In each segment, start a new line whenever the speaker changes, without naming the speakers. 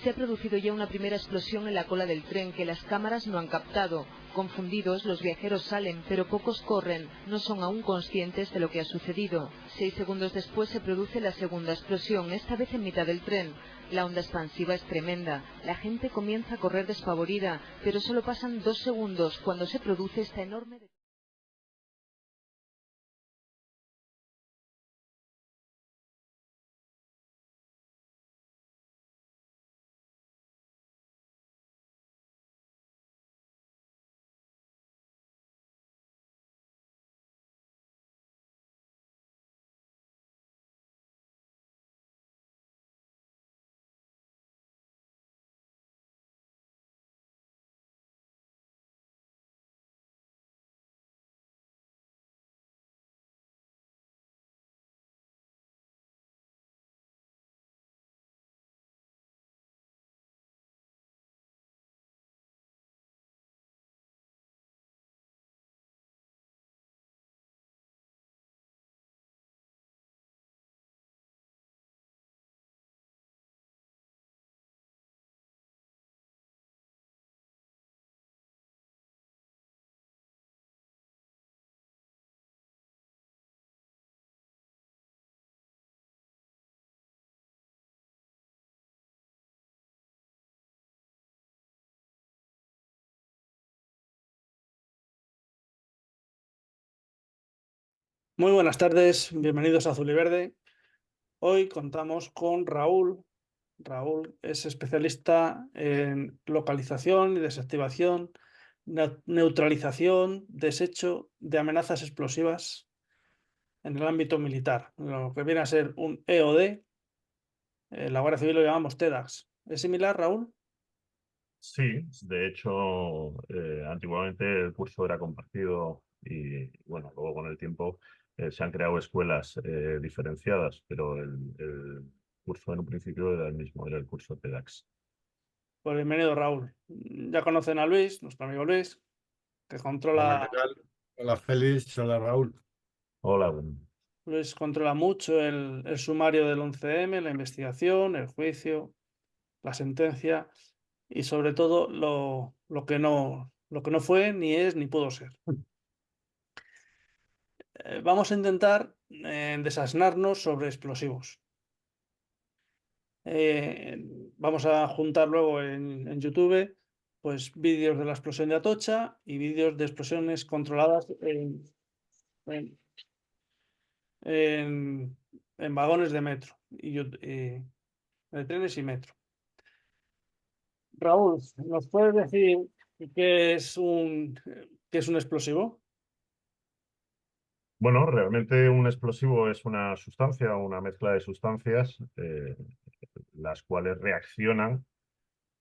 Se ha producido ya una primera explosión en la cola del tren que las cámaras no han captado. Confundidos, los viajeros salen, pero pocos corren. No son aún conscientes de lo que ha sucedido. 6 segundos después se produce la segunda explosión, esta vez en mitad del tren. La onda expansiva es tremenda. La gente comienza a correr despavorida, pero solo pasan 2 segundos cuando se produce esta enorme...
Muy buenas tardes, bienvenidos a Azul y Verde. Hoy contamos con Raúl. Raúl es especialista en localización y desactivación, neutralización, desecho de amenazas explosivas en el ámbito militar, lo que viene a ser un EOD. En la Guardia Civil lo llamamos TEDAX. ¿Es similar, Raúl?
Sí, de hecho, antiguamente el curso era compartido y, bueno, luego con el tiempo se han creado escuelas diferenciadas, pero el curso en un principio era el mismo, era el curso TEDx.
Pues bienvenido, Raúl. Ya conocen a Luis, nuestro amigo Luis, que
Hola, ¿qué
controla.
tal? Hola, Félix. Hola, Raúl.
Hola, bueno.
Luis controla mucho el sumario del 11M, la investigación, el juicio, la sentencia y sobre todo lo que no fue, ni es, ni pudo ser. Vamos a intentar desasnarnos sobre explosivos. Eh, Vamos a juntar luego en YouTube pues vídeos de la explosión de Atocha y vídeos de explosiones controladas en- en- en vagones de metro de trenes y metro. Raúl, ¿nos puedes decir qué es un explosivo?
Bueno, realmente un explosivo es una sustancia, una mezcla de sustancias, las cuales reaccionan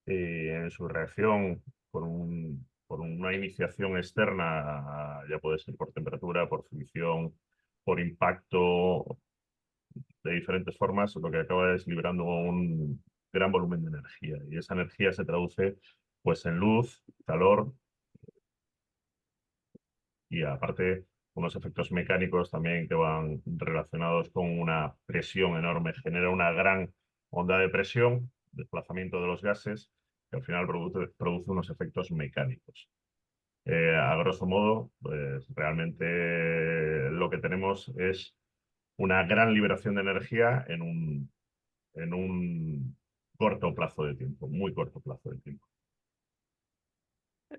en su reacción por una iniciación externa, ya puede ser por temperatura, por fricción, por impacto, de diferentes formas, lo que acaba es liberando un gran volumen de energía. Y esa energía se traduce pues en luz, calor y aparte unos efectos mecánicos también que van relacionados con una presión enorme. Genera una gran onda de presión, desplazamiento de los gases, que al final produce unos efectos mecánicos. A grosso modo, pues realmente lo que tenemos es una gran liberación de energía en un corto plazo de tiempo, muy corto plazo de tiempo.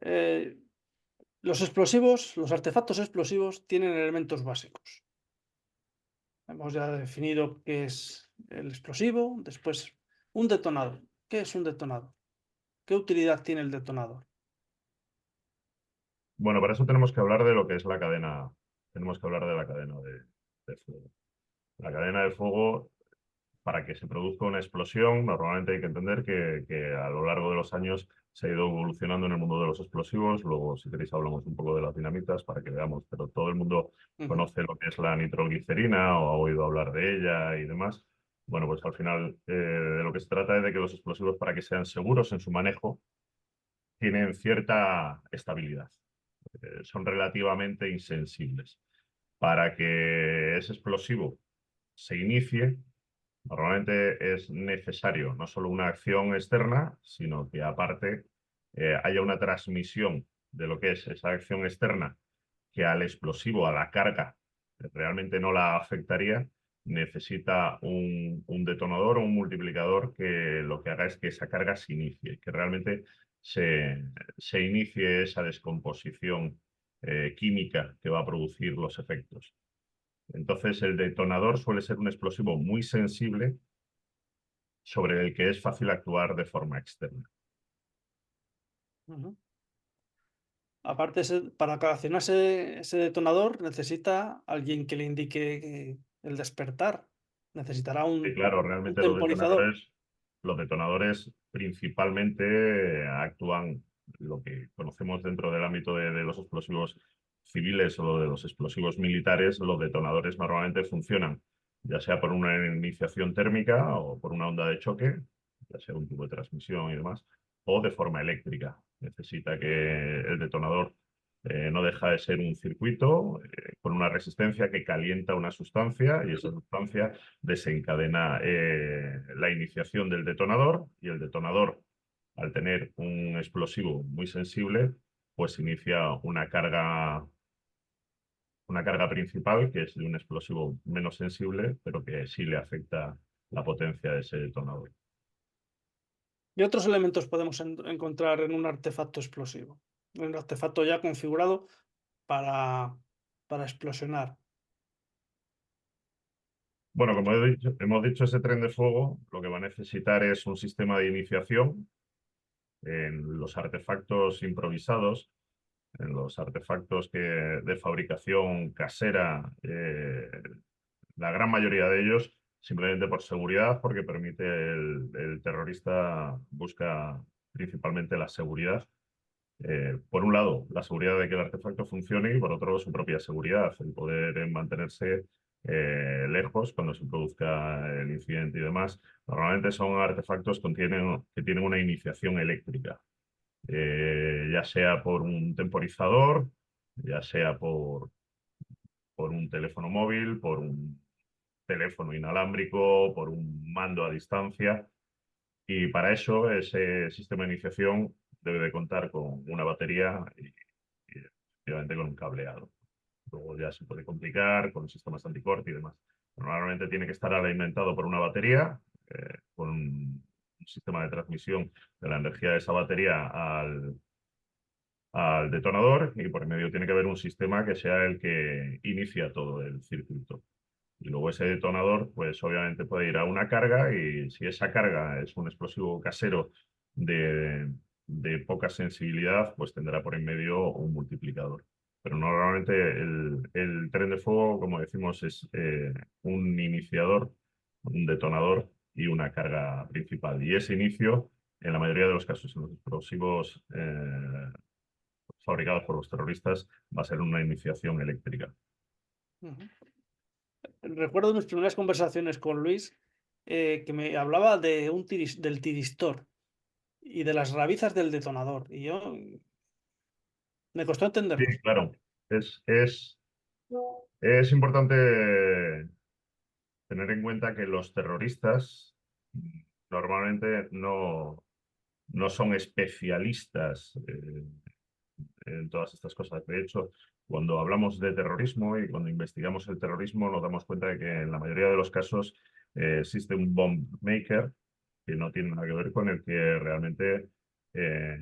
Eh, los explosivos, los artefactos explosivos tienen elementos básicos. Hemos ya definido qué es el explosivo, después un detonador. ¿Qué es un detonador? ¿Qué utilidad tiene el detonador?
Bueno, para eso tenemos que hablar de lo que es la cadena, tenemos que hablar de la cadena de fuego. La cadena de fuego, para que se produzca una explosión, normalmente hay que entender que a lo largo de los años se ha ido evolucionando en el mundo de los explosivos. Luego, si queréis, hablamos un poco de las dinamitas para que veamos, pero todo el mundo
Ujú.
conoce lo que es la nitroglicerina o ha oído hablar de ella y demás. Bueno, pues al final de lo que se trata es de que los explosivos, para que sean seguros en su manejo, tienen cierta estabilidad. Son relativamente insensibles. Para que ese explosivo se inicie, Normalmente es necesario no solo una acción externa, sino que aparte haya una transmisión de lo que es esa acción externa que al explosivo, a la carga, realmente no la afectaría. Necesita un detonador o un multiplicador que lo que haga es que esa carga se inicie, que realmente se inicie esa descomposición química que va a producir los efectos. Entonces, el detonador suele ser un explosivo muy sensible sobre el que es fácil actuar de forma externa.
Ujú. Aparte, para accionar ese detonador necesita alguien que le indique el despertar. Necesitará
Y
un
claro, realmente
temporizador.
los detonadores principalmente actúan lo que conocemos dentro del ámbito de los explosivos civiles o de los explosivos militares. Los detonadores normalmente funcionan ya sea por una iniciación térmica o por una onda de choque, ya sea un tubo de transmisión y demás, o de forma eléctrica. Necesita que el detonador no deja de ser un circuito con una resistencia que calienta una sustancia y esa sustancia desencadena la iniciación del detonador y el detonador, al tener un explosivo muy sensible, pues inicia una carga principal que es de un explosivo menos sensible, pero que sí le afecta la potencia de ese detonador.
¿Qué otros elementos podemos encontrar en un artefacto explosivo? En un artefacto ya configurado para explosionar.
Bueno, como hemos dicho, ese tren de fuego lo que va a necesitar es un sistema de iniciación en los artefactos improvisados, en los artefactos de fabricación casera, la gran mayoría de ellos simplemente por seguridad, porque permite el terrorista busca principalmente la seguridad. Por un lado, la seguridad de que el artefacto funcione y por otro, su propia seguridad, el poder mantenerse lejos cuando se produzca el incidente y demás. Normalmente son artefactos que tienen una iniciación eléctrica, ya sea por un temporizador, ya sea por un teléfono móvil, por un teléfono inalámbrico, por un mando a distancia. Y para eso ese sistema de iniciación debe de contar con una batería y efectivamente con un cableado. Luego ya se puede complicar con sistemas anticorte y demás. Normalmente tiene que estar alimentado por una batería, con un sistema de transmisión de la energía de esa batería al detonador y por en medio tiene que haber un sistema que sea el que inicia todo el circuito. Y luego ese detonador, pues obviamente puede ir a una carga y si esa carga es un explosivo casero de, de poca sensibilidad, pues tendrá por en medio un multiplicador. Pero normalmente el tren de fuego, como decimos, es un iniciador, un detonador y una carga principal. Y ese inicio, en la mayoría de los casos, en los explosivos fabricados por los terroristas, va a ser una iniciación eléctrica.
Ujú. Recuerdo mis primeras conversaciones con Luis, que me hablaba del tiristor y de las rabizas del detonador. Y yo me costó
Sí,
entenderlo.
claro. Es, es, es importante tener en cuenta que los terroristas normalmente no son especialistas en todas estas cosas. De hecho, cuando hablamos de terrorismo y cuando investigamos el terrorismo, nos damos cuenta de que en la mayoría de los casos existe un bomb maker que no tiene nada que ver con el que realmente eh,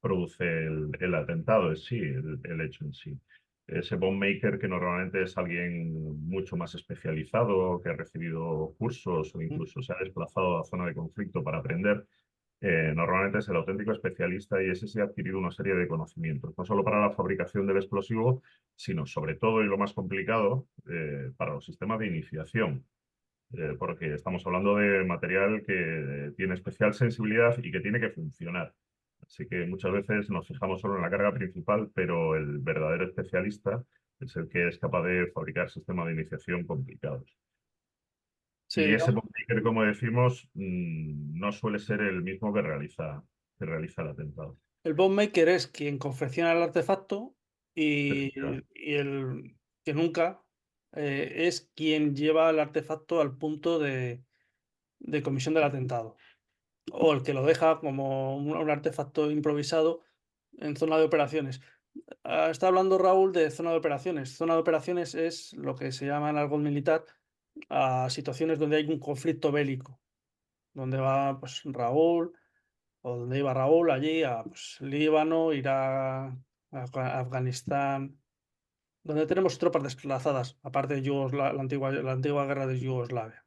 produce el atentado en sí, el hecho en sí. Ese bomb maker que normalmente es alguien mucho más especializado, que ha recibido cursos o incluso se ha desplazado a la zona de conflicto para aprender, normalmente es el auténtico especialista y ese sí ha adquirido una serie de conocimientos, no solo para la fabricación del explosivo, sino sobre todo y lo más complicado, para los sistemas de iniciación, porque estamos hablando de material que tiene especial sensibilidad y que tiene que funcionar. Así que muchas veces nos fijamos solo en la carga principal, pero el verdadero especialista es el que es capaz de fabricar sistemas de iniciación complicados.
Sí,
Y ese
digamos,
bootlegger, como decimos, no suele ser el mismo que realiza el atentado.
el bomb maker es quien confecciona el artefacto
Efectivamente.
y el que nunca es quien lleva el artefacto al punto de de comisión del atentado, o el que lo deja como un artefacto improvisado en zona de operaciones. Está hablando Raúl de zona de operaciones. Zona de operaciones es lo que se llama en algo militar a situaciones donde hay un conflicto bélico, donde va pues Raúl, o donde iba Raúl allí a pues, Líbano, Irak, Afganistán, donde tenemos tropas desplazadas, aparte de la antigua guerra de Yugoslavia.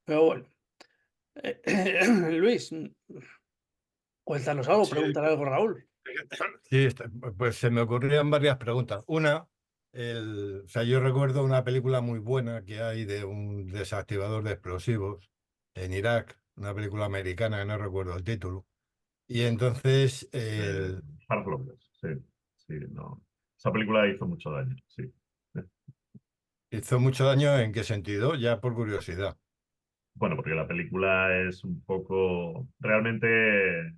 Pero bueno, Luis, cuéntanos algo,
Sí,
pregúntale algo, Raúl.
sí, pues se me ocurrían varias preguntas. Una, o sea, yo recuerdo una película muy buena que hay de un desactivador de explosivos en Irak, una película americana que no recuerdo el título. Y entonces,
Hard Loveless, sí, sí, no. Esa película hizo mucho daño, sí.
¿hizo mucho daño en qué sentido? Ya por curiosidad.
Bueno, porque la película es un poco, realmente,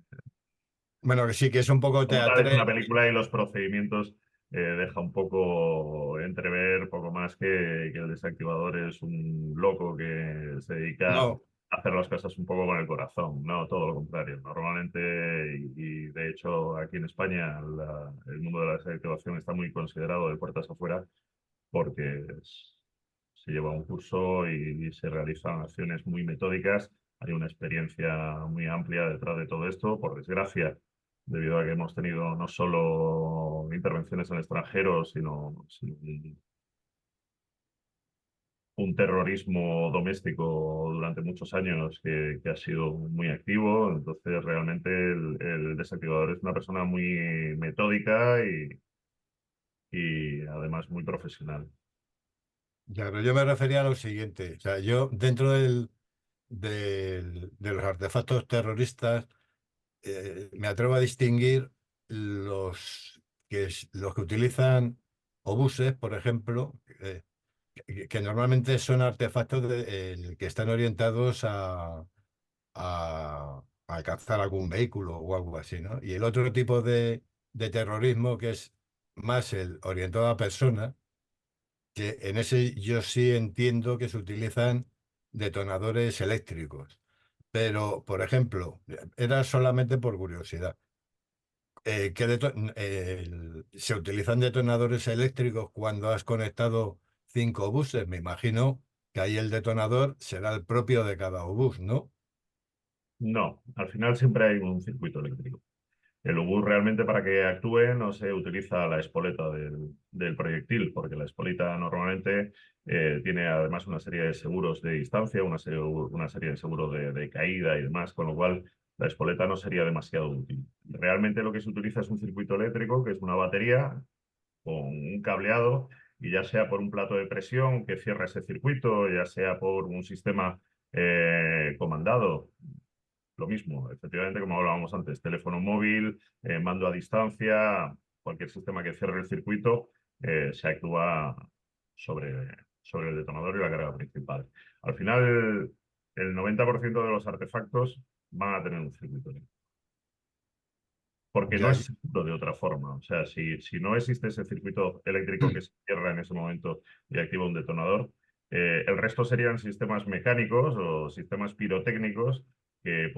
Bueno, que sí, que es un poco
como tal, es
teatral.
una película y los procedimientos deja un poco entrever, poco más que el desactivador es un loco que se dedica a
No,
hacer las cosas un poco con el corazón, no todo lo contrario. Normalmente, y de hecho aquí en España, el mundo de la desactivación está muy considerado de puertas afuera porque se lleva un curso y se realizan acciones muy metódicas. Hay una experiencia muy amplia detrás de todo esto, por desgracia, debido a que hemos tenido no solo intervenciones en el extranjero, sino un terrorismo doméstico durante muchos años que ha sido muy activo. Entonces, realmente el desactivador es una persona muy metódica y además muy profesional.
claro, yo me refería a lo siguiente. O sea, yo dentro de los artefactos terroristas, me atrevo a distinguir los que utilizan obuses, por ejemplo, que normalmente son artefactos que están orientados a alcanzar algún vehículo o algo así, ¿no? Y el otro tipo de terrorismo, que es más el orientado a personas, que en ese yo sí entiendo que se utilizan detonadores eléctricos. Pero, por ejemplo, era solamente por curiosidad. ¿Se utilizan detonadores eléctricos cuando has conectado 5 buses? Me imagino que ahí el detonador será el propio de cada obús, ¿no?
No, al final siempre hay un circuito eléctrico. El obús realmente para que actúe no se utiliza la espoleta del proyectil, porque la espoleta normalmente tiene además una serie de seguros de distancia, una serie de seguros de caída y demás, con lo cual la espoleta no sería demasiado útil. Realmente lo que se utiliza es un circuito eléctrico, que es una batería con un cableado, y ya sea por un plato de presión que cierra ese circuito, ya sea por un sistema comandado, lo mismo, efectivamente, como hablábamos antes, teléfono móvil, mando a distancia, cualquier sistema que cierre el circuito, se actúa sobre el detonador y la carga principal. Al final, el 90% de los artefactos van a tener un circuito eléctrico, porque no
Ya,
es seguro de otra forma. O sea, si no existe ese circuito eléctrico que se cierra en ese momento y activa un detonador, el resto serían sistemas mecánicos o sistemas pirotécnicos que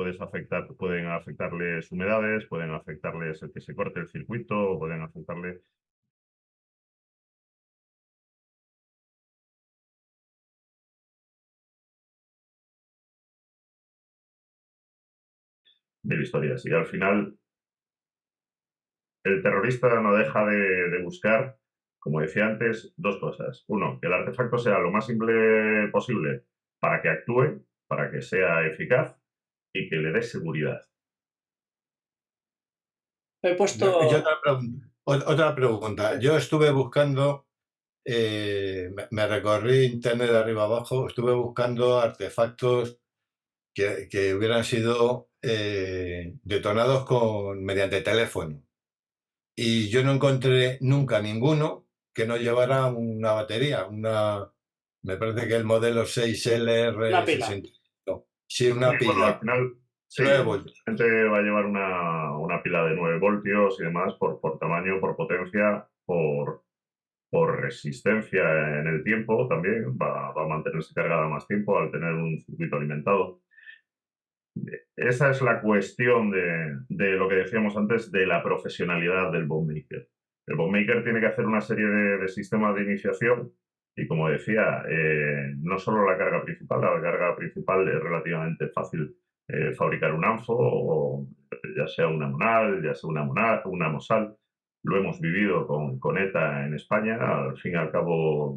pueden afectarles humedades, pueden afectarles el que se corte el circuito, o pueden afectarle mil historias. Y al final, el terrorista no deja de buscar, como decía antes, dos cosas. Uno, que el artefacto sea lo más simple posible para que actúe, para que sea eficaz y que le dé seguridad.
He puesto.
yo otra pregunta. Yo estuve buscando, me recorrí internet de arriba abajo, estuve buscando artefactos que hubieran sido detonados mediante teléfono. Y yo no encontré nunca ninguno que no llevara una batería, me parece que el modelo
Una pila.
6LR60. No, sí,
Sí,
una
bueno, al
pila,
final, sí,
9
mucha
voltios.
gente va a llevar una pila de 9 voltios y demás por tamaño, por potencia, por por resistencia en el tiempo también, va a mantenerse cargada más tiempo al tener un circuito alimentado. Esa es la cuestión de lo que decíamos antes de la profesionalidad del bookmaker. El bookmaker tiene que hacer una serie de sistemas de iniciación y, como decía, no solo la carga principal es relativamente fácil fabricar un ANFO, o ya sea una monal, ya sea una MOSAL. Lo hemos vivido con ETA en España. Al fin y al cabo,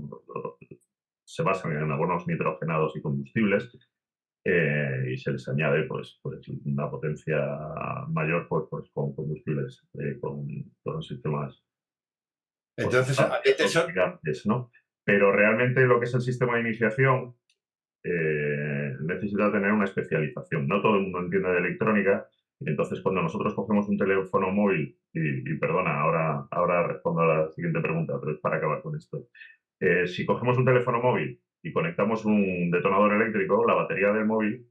se basan en abonos nitrogenados y combustibles, y se les añade pues una potencia mayor pues con combustibles, con sistemas
Entonces, a ti te
gigantes, ¿no? Pero realmente lo que es el sistema de iniciación necesita tener una especialización. No todo el mundo entiende de electrónica. Entonces, cuando nosotros cogemos un teléfono móvil, y perdona, ahora respondo a la siguiente pregunta, pero es para acabar con esto. Si cogemos un teléfono móvil y conectamos un detonador eléctrico, la batería del móvil,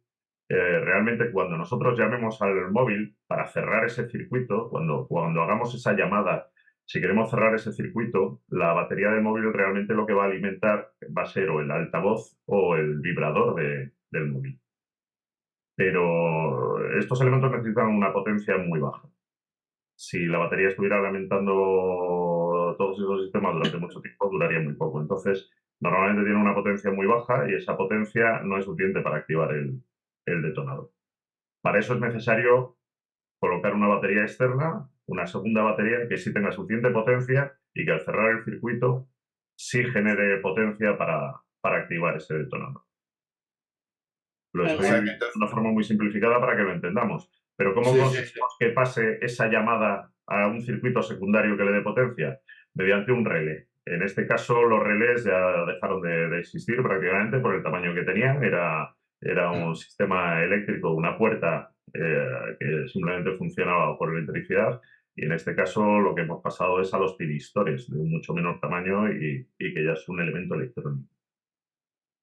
realmente cuando nosotros llamemos al móvil para cerrar ese circuito, cuando hagamos esa llamada, si queremos cerrar ese circuito, la batería del móvil realmente lo que va a alimentar va a ser o el altavoz o el vibrador del móvil. Pero estos elementos necesitan una potencia muy baja. Si la batería estuviera alimentando todos esos sistemas durante mucho tiempo, duraría muy poco. Entonces, normalmente tiene una potencia muy baja y esa potencia no es suficiente para activar el detonador. Para eso es necesario colocar una batería externa, una segunda batería que sí tenga suficiente potencia y que al cerrar el circuito sí genere potencia para activar ese detonador. Lo
O
estoy
sea,
diciendo de una forma muy simplificada para que lo entendamos. Pero ¿cómo
sí, sí, sí.
conseguimos que pase esa llamada a un circuito secundario que le dé potencia? Mediante un relé. En este caso, los relés ya dejaron de existir prácticamente por el tamaño que tenían. Era un sistema eléctrico, una puerta que simplemente funcionaba por electricidad. Y en este caso, lo que hemos pasado es a los pinistores de un mucho menor tamaño y que ya es un elemento electrónico.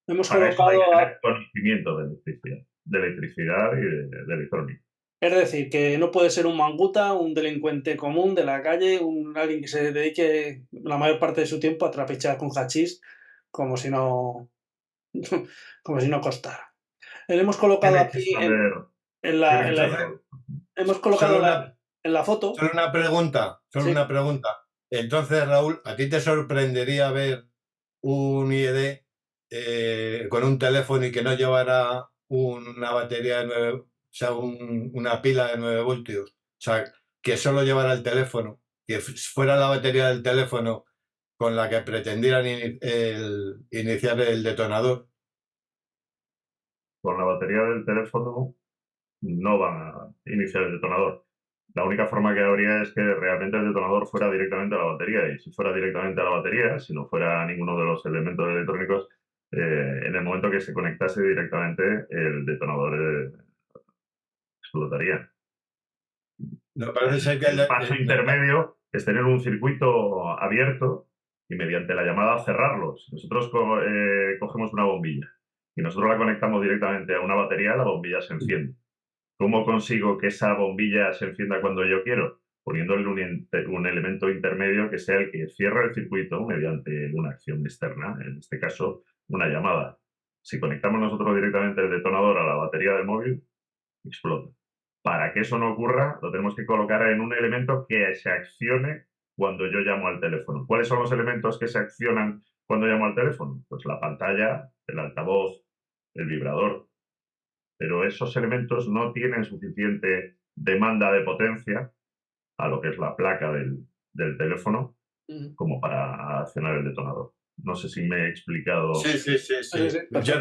Hemos
Para eso hay que
colocado,
tener conocimiento de electricidad y de electrónica.
es decir, que no puede ser un manguta, un delincuente común de la calle, alguien que se dedique la mayor parte de su tiempo a trapichear con hachís, como si no, como si no costara. Hemos colocado
Tiene que
aquí
saber,
en
tiene
la,
que
en
saber.
la- hemos colocado
Solo una,
en la foto,
solo una pregunta, solo
sí,
una pregunta. Entonces, Raúl, ¿a ti te sorprendería ver un IED con un teléfono y que no llevara una batería de 9, o sea, una pila de 9 voltios? O sea, que solo llevara el teléfono, que fuera la batería del teléfono con la que pretendieran iniciar el detonador.
Con la batería del teléfono no van a iniciar el detonador. La única forma que habría es que realmente el detonador fuera directamente a la batería. Y si fuera directamente a la batería, si no fuera a ninguno de los elementos electrónicos, en el momento que se conectase directamente, el detonador explotaría.
Me parece ser que
El paso intermedio es tener un circuito abierto y mediante la llamada cerrarlos. Nosotros cogemos una bombilla y nosotros la conectamos directamente a una batería, la bombilla se enciende. ¿Cómo consigo que esa bombilla se encienda cuando yo quiero? Poniéndole un elemento intermedio que sea el que cierra el circuito mediante una acción externa, en este caso una llamada. Si conectamos nosotros directamente el detonador a la batería del móvil, explota. Para que eso no ocurra, lo tenemos que colocar en un elemento que se accione cuando yo llamo al teléfono. ¿Cuáles son los elementos que se accionan cuando llamo al teléfono? Pues la pantalla, el altavoz, el vibrador. Pero esos elementos no tienen suficiente demanda de potencia a lo que es la placa del teléfono como para accionar el detonador. No sé si me he explicado.
Sí, sí, sí,
sí,
sí.
sí,
Yo
perfecto.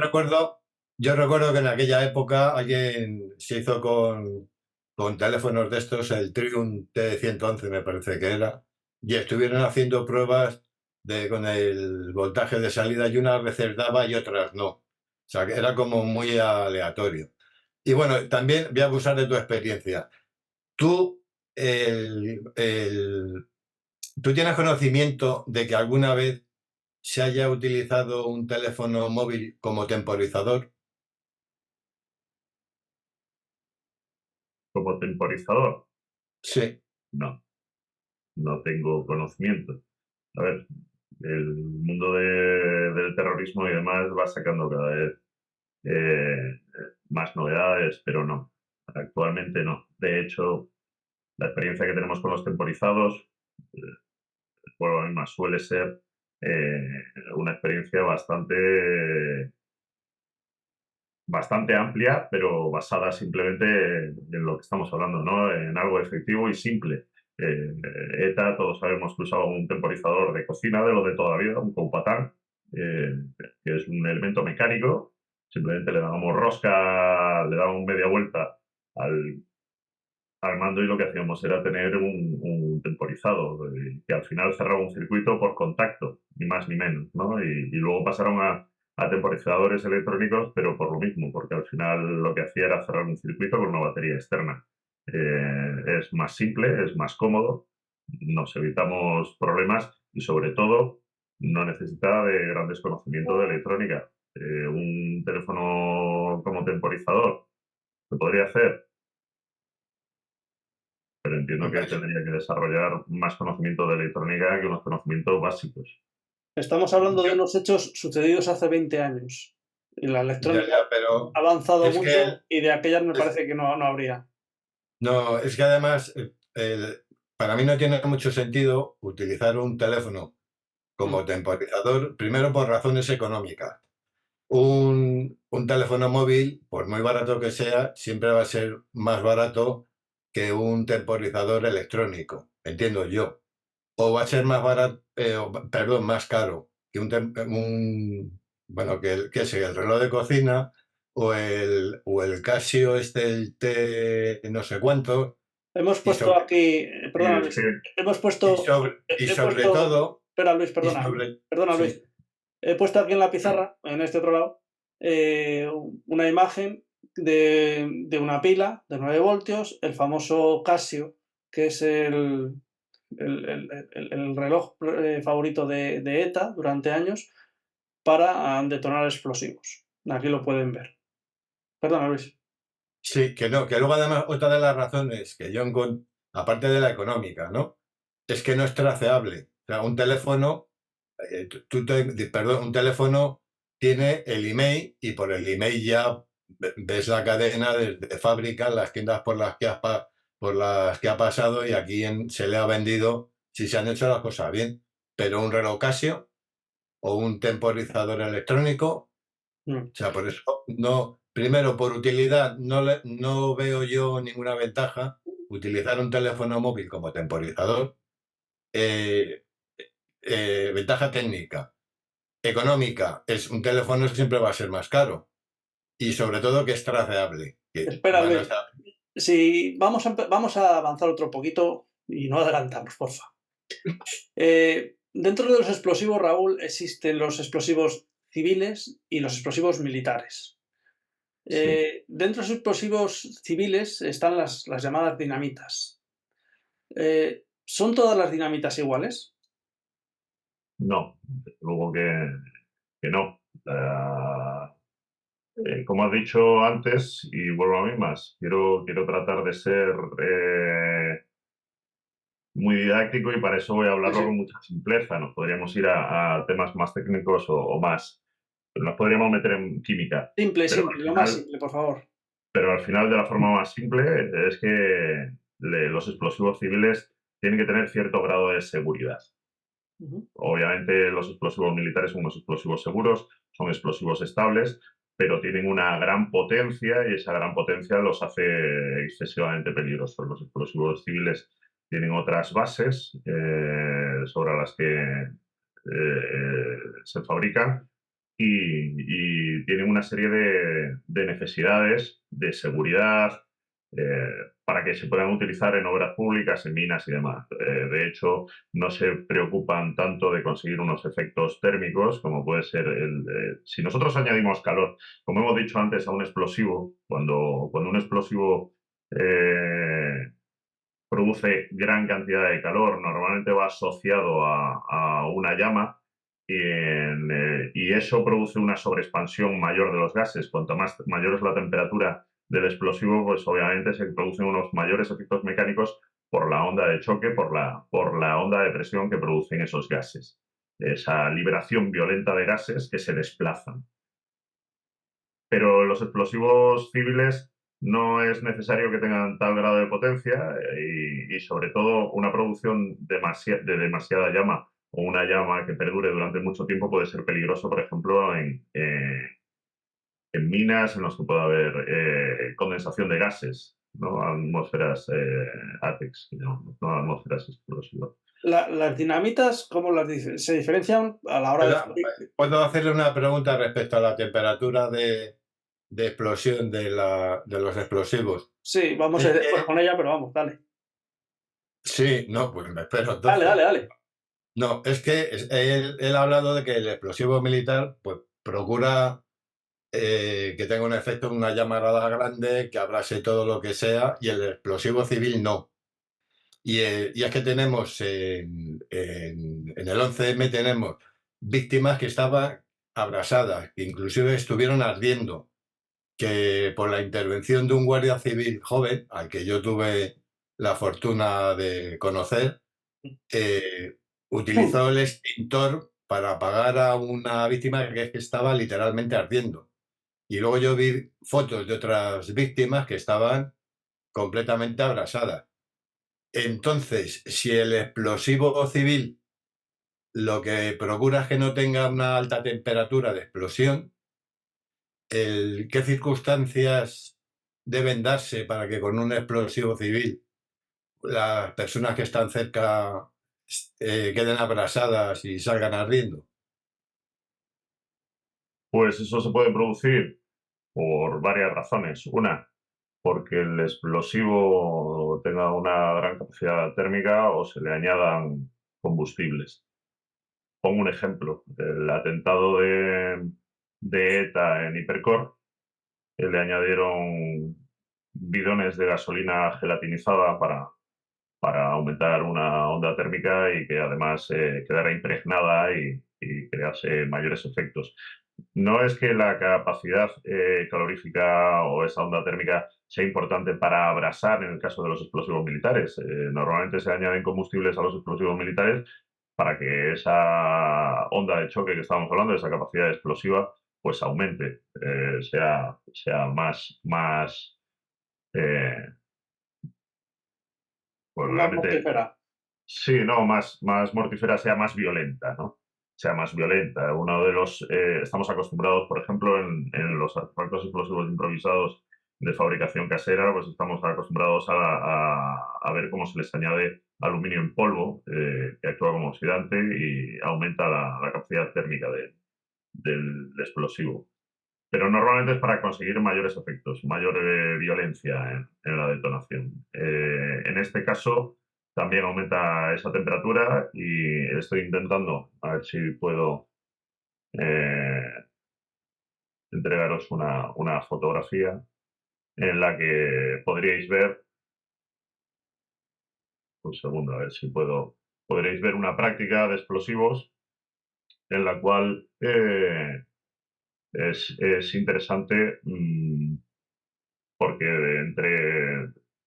recuerdo que en aquella época alguien se hizo con teléfonos de estos, el Triumph T111 me parece que era, y estuvieron haciendo pruebas con el voltaje de salida y unas veces daba y otras no. O sea, que era como muy aleatorio. Y bueno, también voy a abusar de tu experiencia. ¿Tú, el- el- ¿tú tienes conocimiento de que alguna vez se haya utilizado un teléfono móvil como temporizador?
Como temporizador.
Sí.
No, no tengo conocimiento. A ver, el mundo del terrorismo y demás va sacando cada vez más novedades, pero no, actualmente no. De hecho, la experiencia que tenemos con los temporizados, bueno, más suele ser una experiencia bastante amplia, pero basada simplemente en lo que estamos hablando, ¿no? En algo efectivo y simple. ETA, todos sabemos que usaba un temporizador de cocina de lo de toda la vida, un Koupatán, que es un elemento mecánico. Simplemente le dábamos rosca, le dábamos media vuelta al mando y lo que hacíamos era tener un temporizado que al final cerraba un circuito por contacto, ni más ni menos, ¿no? Y luego pasaron a temporizadores electrónicos, pero por lo mismo, porque al final lo que hacía era cerrar un circuito con una batería externa. Es más simple, es más cómodo, nos evitamos problemas y sobre todo no necesita de grandes conocimientos de electrónica. Un teléfono como temporizador se podría hacer, pero entiendo que tendría que desarrollar más conocimiento de electrónica que unos conocimientos básicos.
Estamos hablando de unos hechos sucedidos hace 20 años. Y la electrónica
pero
ha avanzado
es
mucho
que
y de aquellas me
es-
parece que no habría.
no, es que además para mí no tiene mucho sentido utilizar un teléfono como temporizador, primero por razones económicas. Un teléfono móvil, por muy barato que sea, siempre va a ser más barato que un temporizador electrónico, entiendo yo. O va a ser más barato, perdón, más caro que bueno, que es el reloj de cocina o el Casio el T no sé cuánto.
Hemos
Y
puesto
sobre,
aquí,
Y
perdona
es
Luis,
que
hemos
y
puesto,
sobre, y
he
sobre
puesto,
todo,
espera Luis,
y
perdona,
sobre,
perdona Luis,
sí,
he puesto aquí en la pizarra, en este otro lado, una imagen de una pila de 9 voltios, el famoso Casio, que es el reloj favorito de ETA durante años para detonar explosivos. Aquí lo pueden ver. Perdona Luis.
sí, que no, que luego además otra de las razones que yo encuentro, aparte de la económica, ¿no? Es que no es traceable. O sea, un teléfono, perdón, un teléfono tiene el email y por el email ya ves la cadena de fábrica, las tiendas por las que ha pasado y aquí se le ha vendido si se han hecho las cosas bien. Pero un reloj Casio o un temporizador electrónico,
Mm.
o sea, por eso no, primero por utilidad no veo yo ninguna ventaja utilizar un teléfono móvil como temporizador. Eh, ventaja técnica. Económica, es un teléfono siempre va a ser más caro y sobre todo que es traceable. Que
Espera
van a
Luis, si vamos a avanzar otro poquito y no adelantamos, porfa. Dentro de los explosivos, Raúl, existen los explosivos civiles y los explosivos militares.
sí,
Dentro de los explosivos civiles están las llamadas dinamitas. ¿Son todas las dinamitas iguales?
no, desde luego que no. Como has dicho antes, y vuelvo a mí más, quiero tratar de ser muy didáctico y para eso voy a
Sí,
hablarlo con
sí.
mucha simpleza. Nos podríamos ir a temas más técnicos o más. Nos podríamos meter en química,
Simple,
pero
simple, lo más simple, por favor.
al final de la forma más simple es que los explosivos civiles tienen que tener cierto grado de seguridad.
Ujú.
Obviamente los explosivos militares son unos explosivos seguros, son explosivos estables, pero tienen una gran potencia y esa gran potencia los hace excesivamente peligrosos. Los explosivos civiles tienen otras bases sobre las que se fabrican y tienen una serie de necesidades de seguridad eh, para que se puedan utilizar en obras públicas, en minas y demás. De hecho, no se preocupan tanto de conseguir unos efectos térmicos como puede ser si nosotros añadimos calor, como hemos dicho antes, a un explosivo, cuando un explosivo produce gran cantidad de calor, normalmente va asociado a una llama y eso produce una sobreexpansión mayor de los gases. Cuanto más mayor es la temperatura del explosivo, pues obviamente se producen unos mayores efectos mecánicos por la onda de choque, por la onda de presión que producen esos gases. esa liberación violenta de gases que se desplazan. Pero los explosivos civiles no es necesario que tengan tal grado de potencia y sobre todo una producción de demasiada llama o una llama que perdure durante mucho tiempo puede ser peligroso, por ejemplo, en minas en las que puede haber condensación de gases, ¿no? Atmósferas ATEX, no atmósferas explosivas.
Las dinamitas, ¿cómo se diferencian a la hora
Pero,
de...
¿puedo hacerle una pregunta respecto a la temperatura de explosión de los explosivos?
Sí, vamos a ir después con ella, pero vamos, dale.
Sí, no, pues me espero
Dale,
entonces.
dale.
No, es que él ha hablado de que el explosivo militar pues procura que tenga un efecto, una llamarada grande, que abrase todo lo que sea, y el explosivo civil no. Y es que tenemos en el 11M tenemos víctimas que estaban abrasadas, que inclusive estuvieron ardiendo, que por la intervención de un guardia civil joven, al que yo tuve la fortuna de conocer, eh, utilizó el extintor para apagar a una víctima que estaba literalmente ardiendo. Y luego yo vi fotos de otras víctimas que estaban completamente abrasadas. Entonces, si el explosivo civil lo que procura es que no tenga una alta temperatura de explosión, ¿qué circunstancias deben darse para que con un explosivo civil las personas que están cerca queden abrasadas y salgan ardiendo?
Pues eso se puede producir por varias razones. Una, porque el explosivo tenga una gran capacidad térmica o se le añadan combustibles. Pongo un ejemplo, el atentado de ETA en Hipercor, que le añadieron bidones de gasolina gelatinizada para aumentar una onda térmica y que además quedara impregnada y crease mayores efectos. No es que la capacidad calorífica o esa onda térmica sea importante para abrasar en el caso de los explosivos militares. Normalmente se añaden combustibles a los explosivos militares para que esa onda de choque que estábamos hablando, esa capacidad explosiva, pues aumente, sea más eh, pues
Más
realmente
mortífera.
sí, no, más mortífera, sea más violenta, ¿no? Sea más violenta. Uno de los, estamos acostumbrados, por ejemplo, en los artefactos explosivos improvisados de fabricación casera, pues estamos acostumbrados a ver cómo se les añade aluminio en polvo, que actúa como oxidante y aumenta la capacidad térmica del explosivo. Pero normalmente es para conseguir mayores efectos, mayor violencia en la detonación. En este caso también aumenta esa temperatura y estoy intentando a ver si puedo eh, entregaros una fotografía en la que podríais ver, un segundo, a ver si podréis ver una práctica de explosivos en la cual es interesante porque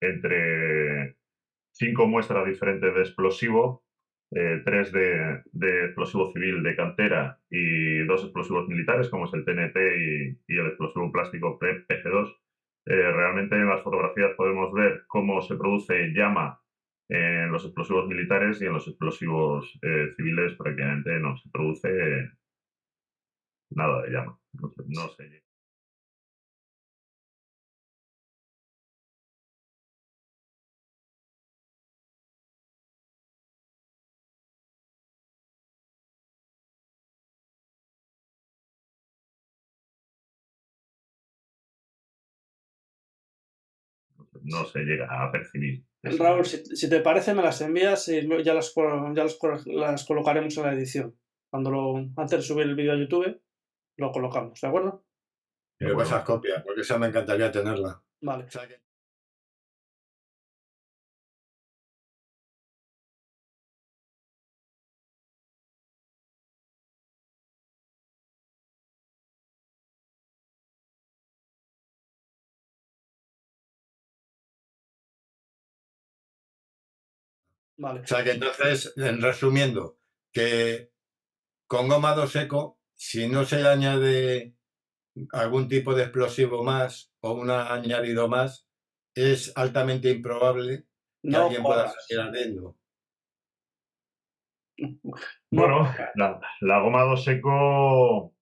entre 5 muestras diferentes de explosivo, 3 de explosivo civil de cantera y 2 explosivos militares, como es el TNT y el explosivo plástico PG2. Realmente en las fotografías podemos ver cómo se produce llama en los explosivos militares y en los explosivos civiles prácticamente no se produce nada de llama. No se no se llega a percibir.
Raúl, si te parece, me las envías y ya las colocaremos en la edición. Antes de subir el vídeo a YouTube, lo colocamos, ¿de acuerdo?
Y me pasas copias, porque esa me encantaría tenerla.
Vale.
O sea que-
Vale.
O sea que entonces, resumiendo, que con goma 2 seco, si no se le añade algún tipo de explosivo más o un añadido más, es altamente improbable que
No
alguien pueda
jodas.
salir ardiendo.
No,
Bueno, la goma 2 seco.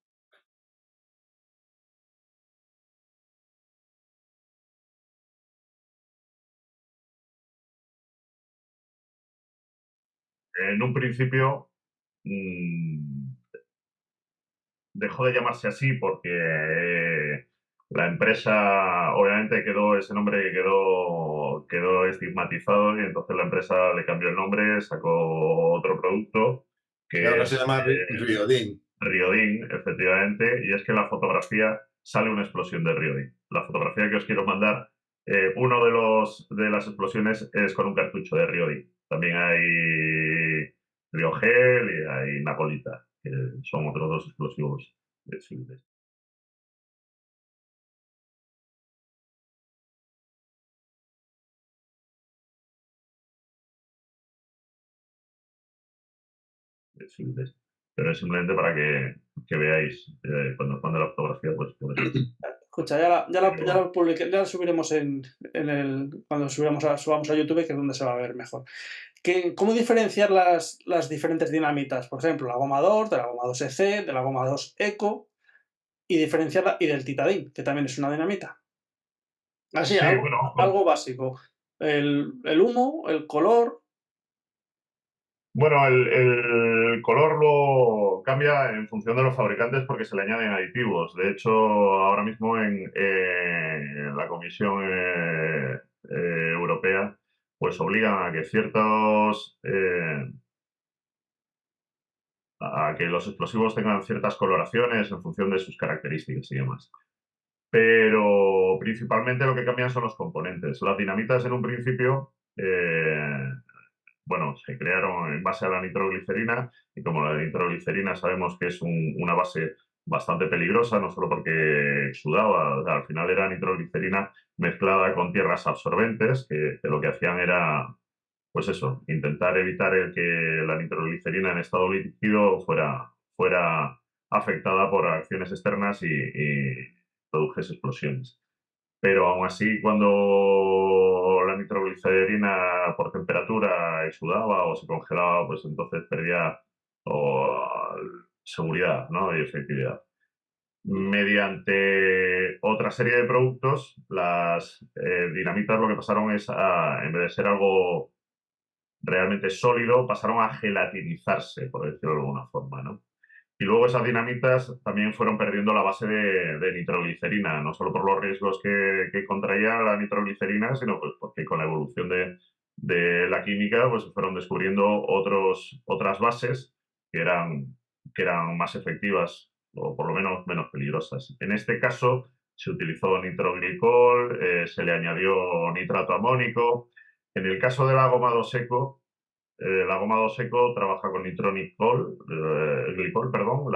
En un principio dejó de llamarse así porque la empresa, obviamente ese nombre quedó estigmatizado y entonces la empresa le cambió el nombre, sacó otro producto
Y
que
ahora se
es
llama Riodín.
Riodín, efectivamente, y es que en la fotografía sale una explosión de Riodín. La fotografía que os quiero mandar, uno de las explosiones es con un cartucho de Riodín. También hay Riogel y hay Napolita, que son otros dos explosivos simples. Simples. Pero es simplemente para que veáis cuando la fotografía, pues podéis.
escucha, ya la subiremos cuando subamos a YouTube, que es donde se va a ver mejor. ¿Cómo diferenciar las diferentes dinamitas? Por ejemplo, la goma 2, de la goma 2EC, de la goma 2 Eco, y diferenciarla, y del titadín, que también es una dinamita. Así,
Sí,
algo,
bueno,
algo básico. El humo, el color.
Bueno, el color lo cambia en función de los fabricantes porque se le añaden aditivos. De hecho, ahora mismo en la Comisión Europea, pues obligan a que a que los explosivos tengan ciertas coloraciones en función de sus características y demás. Pero principalmente lo que cambian son los componentes. Las dinamitas en un principio bueno, se crearon en base a la nitroglicerina y como la nitroglicerina sabemos que es una base bastante peligrosa, no solo porque sudaba, o sea, al final era nitroglicerina mezclada con tierras absorbentes, que lo que hacían era, pues eso, intentar evitar el que la nitroglicerina en estado líquido fuera afectada por acciones externas y produjese explosiones. Pero aún así, cuando la nitroglicerina por temperatura exudaba o se congelaba, pues entonces perdía o, seguridad, ¿no? Y efectividad. Mediante otra serie de productos, las dinamitas lo que pasaron es en vez de ser algo realmente sólido, pasaron a gelatinizarse, por decirlo de alguna forma, ¿no? Y luego esas dinamitas también fueron perdiendo la base de nitroglicerina, no solo por los riesgos que contraía la nitroglicerina, sino pues porque con la evolución de la química pues se fueron descubriendo otras bases que eran más efectivas o por lo menos menos peligrosas. En este caso se utilizó nitroglicol, se le añadió nitrato amónico. En el caso de la goma 2 seco, la goma 2 seco trabaja con glicol, perdón.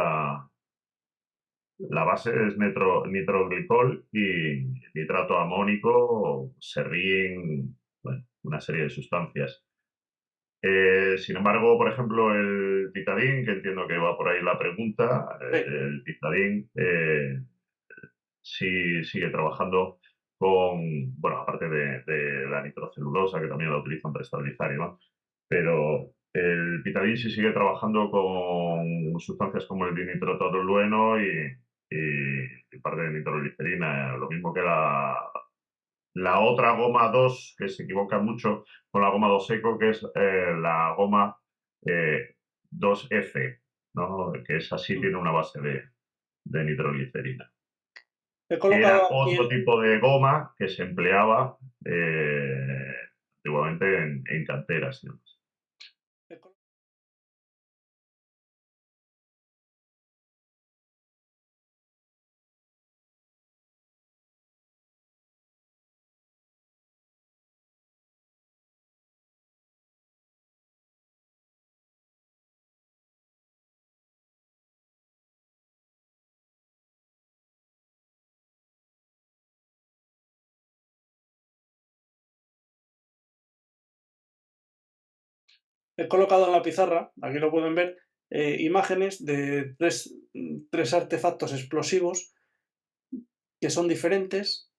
La base es nitroglicol y nitrato amónico, serrín, bueno, una serie de sustancias. Sin embargo, por ejemplo, el titadín, que entiendo que va por ahí la pregunta, el titadín sí sigue trabajando bueno, aparte de la nitrocelulosa, que también la utilizan para estabilizar y demás, pero el pitadin sí sigue trabajando con sustancias como el dinitrotolueno y parte de nitroglicerina, lo mismo que la otra goma 2, que se equivoca mucho con la goma 2 seco, que es la goma 2F, ¿no? Que es así, tiene una base de nitroglicerina.
He
Que era
colocado aquí
otro tipo de goma que se empleaba antiguamente en canteras y demás.
he col- he colocado en la pizarra, aquí lo pueden ver, imágenes de tres artefactos explosivos que son diferentes,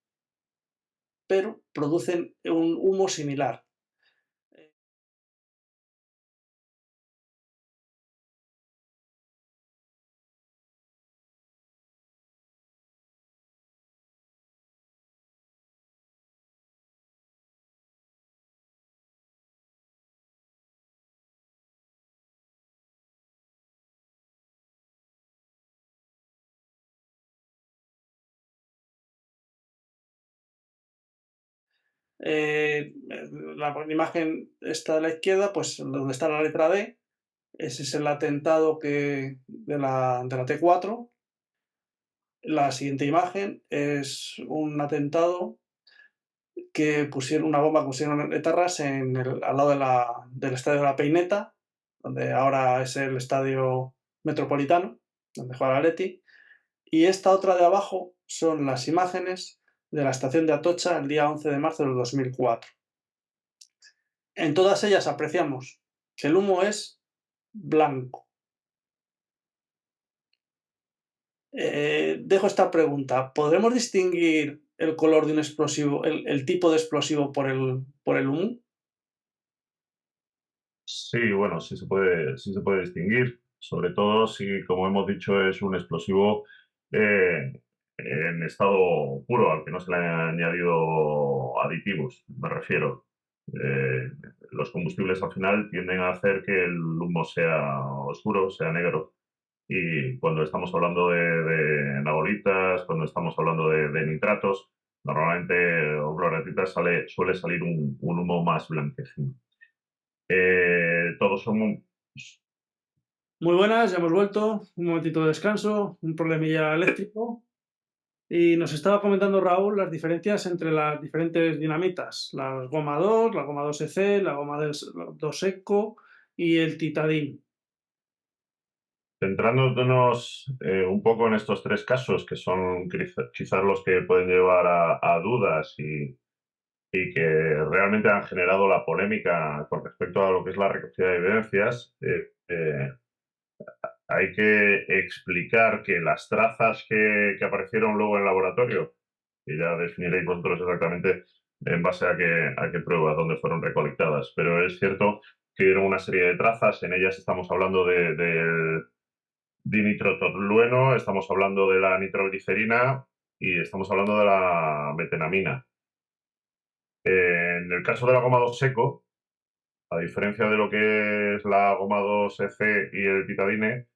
pero producen un humo similar. La imagen está a la izquierda, pues donde está la letra D, ese es el atentado de la T4. La siguiente imagen es un atentado que pusieron una bomba, pusieron etarras al lado del estadio de La Peineta, donde ahora es el estadio Metropolitano, donde juega el Atleti. Y esta otra de abajo son las imágenes de la estación de Atocha el día 11 de marzo del 2004. En todas ellas apreciamos que el humo es blanco. Dejo esta pregunta. ¿Podremos distinguir el color de un explosivo, el tipo de explosivo por el humo?
Sí, bueno, sí se puede distinguir, sobre todo si, como hemos dicho, es un explosivo en estado puro, al que no se le han añadido aditivos, me refiero. Los combustibles al final tienden a hacer que el humo sea oscuro, sea negro. Y cuando estamos hablando de nabolitas, cuando estamos hablando de nitratos, normalmente o cloratitas suele salir un humo más blanquecino. Todos son
Muy buenas, ya hemos vuelto. Un momentito de descanso, un problemilla eléctrico. Y nos estaba comentando Raúl las diferencias entre las diferentes dinamitas. La goma 2, la goma 2EC, la goma 2 Eco y el titadín.
centrándonos un poco en estos tres casos, que son quizás los que pueden llevar a dudas y que realmente han generado la polémica con respecto a lo que es la recogida de evidencias, hay que explicar que las trazas que aparecieron luego en el laboratorio, y ya definiréis vosotros exactamente en base a qué pruebas, dónde fueron recolectadas, pero es cierto que dieron una serie de trazas, en ellas estamos hablando del dinitrotolueno, estamos hablando de la nitroglicerina y estamos hablando de la metenamina. En el caso de la goma 2 seco, a diferencia de lo que es la goma 2EC y el titadine,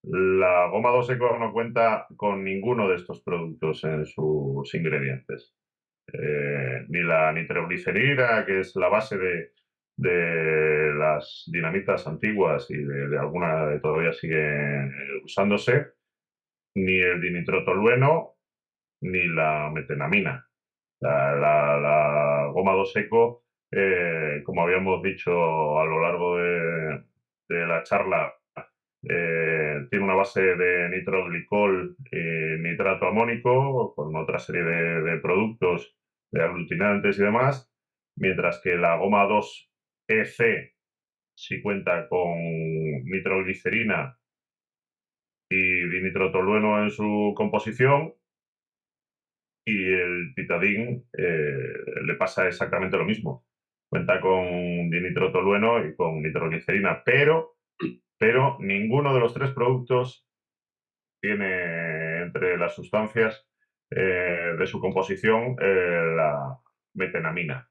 la goma 2 seco no cuenta con ninguno de estos productos en sus ingredientes. Ni la nitroglicerina, que es la base de las dinamitas antiguas y de alguna que todavía sigue usándose, ni el dinitrotolueno, ni la metenamina. La goma 2 seco, como habíamos dicho a lo largo de la charla, tiene una base de nitroglicol y nitrato amónico con otra serie de productos, de aglutinantes y demás, mientras que la goma 2EC sí cuenta con nitroglicerina y dinitrotolueno en su composición, y el titadín le pasa exactamente lo mismo. Cuenta con dinitrotolueno y con nitroglicerina, pero ninguno de los tres productos tiene entre las sustancias de su composición la metenamina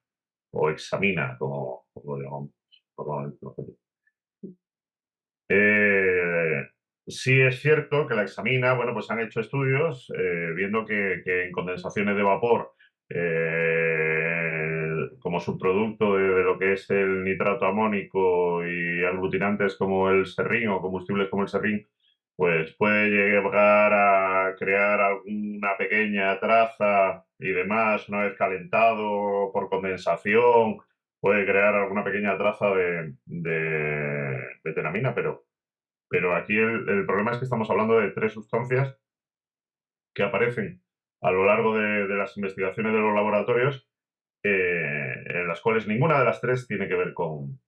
o hexamina, como llamamos. Sí es cierto que la hexamina, bueno, pues han hecho estudios viendo que en condensaciones de vapor, como subproducto de lo que es el nitrato amónico y aglutinantes como el serrín o combustibles como el serrín, pues puede llegar a crear alguna pequeña traza y demás una vez calentado por condensación, puede crear alguna pequeña traza de metenamina, pero aquí el problema es que estamos hablando de tres sustancias que aparecen a lo largo de las investigaciones de los laboratorios, en las cuales ninguna de las tres tiene que ver con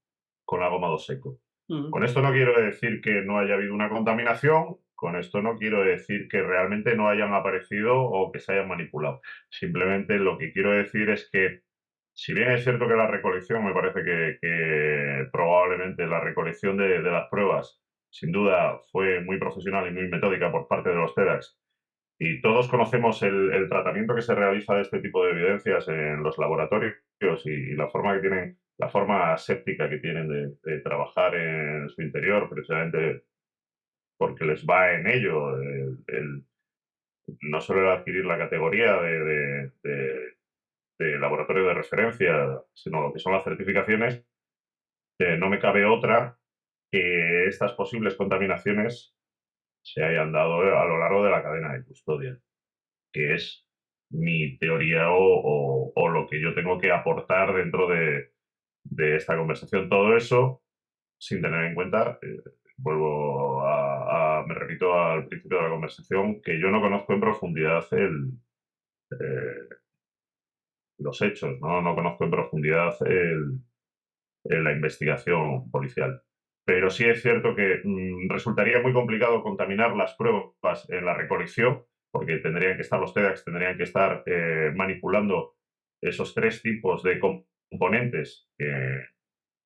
la goma 2 seco. Con esto no quiero decir que no haya habido una contaminación, con esto no quiero decir que realmente no hayan aparecido o que se hayan manipulado. Simplemente lo que quiero decir es que, si bien es cierto que la recolección, me parece que probablemente la recolección de las pruebas, sin duda, fue muy profesional y muy metódica por parte de los TEDx, y todos conocemos el tratamiento que se realiza de este tipo de evidencias en los laboratorios y la forma que tienen, la forma aséptica que tienen de trabajar en su interior, precisamente porque les va en ello no solo el adquirir la categoría de laboratorio de referencia, sino lo que son las certificaciones. No me cabe otra que estas posibles contaminaciones se hayan dado a lo largo de la cadena de custodia, que es mi teoría o lo que yo tengo que aportar dentro de esta conversación. Todo eso sin tener en cuenta, me repito al principio de la conversación, que yo no conozco en profundidad los hechos, ¿no? Conozco en profundidad la investigación policial. Pero sí es cierto que resultaría muy complicado contaminar las pruebas en la recolección, porque tendrían que estar los TEDx, tendrían que estar manipulando esos 3 tipos de componentes que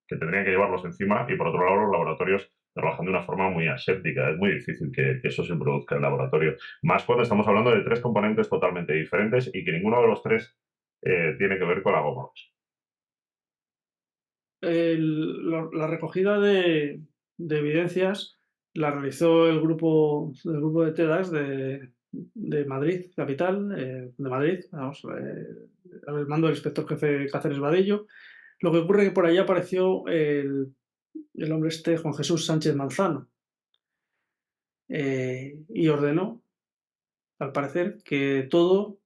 tendrían que llevarlos encima, y por otro lado los laboratorios trabajan de una forma muy aséptica. Es muy difícil que eso se produzca en el laboratorio. Más cuando estamos hablando de 3 componentes totalmente diferentes y que ninguno de los 3 tiene que ver con la goma.
La recogida de evidencias la realizó el grupo de TEDx de Madrid, capital, de Madrid, vamos, al mando del inspector jefe Cáceres Vadillo. Lo que ocurre es que por allá apareció el hombre Juan Jesús Sánchez Manzano, y ordenó, al parecer, que todo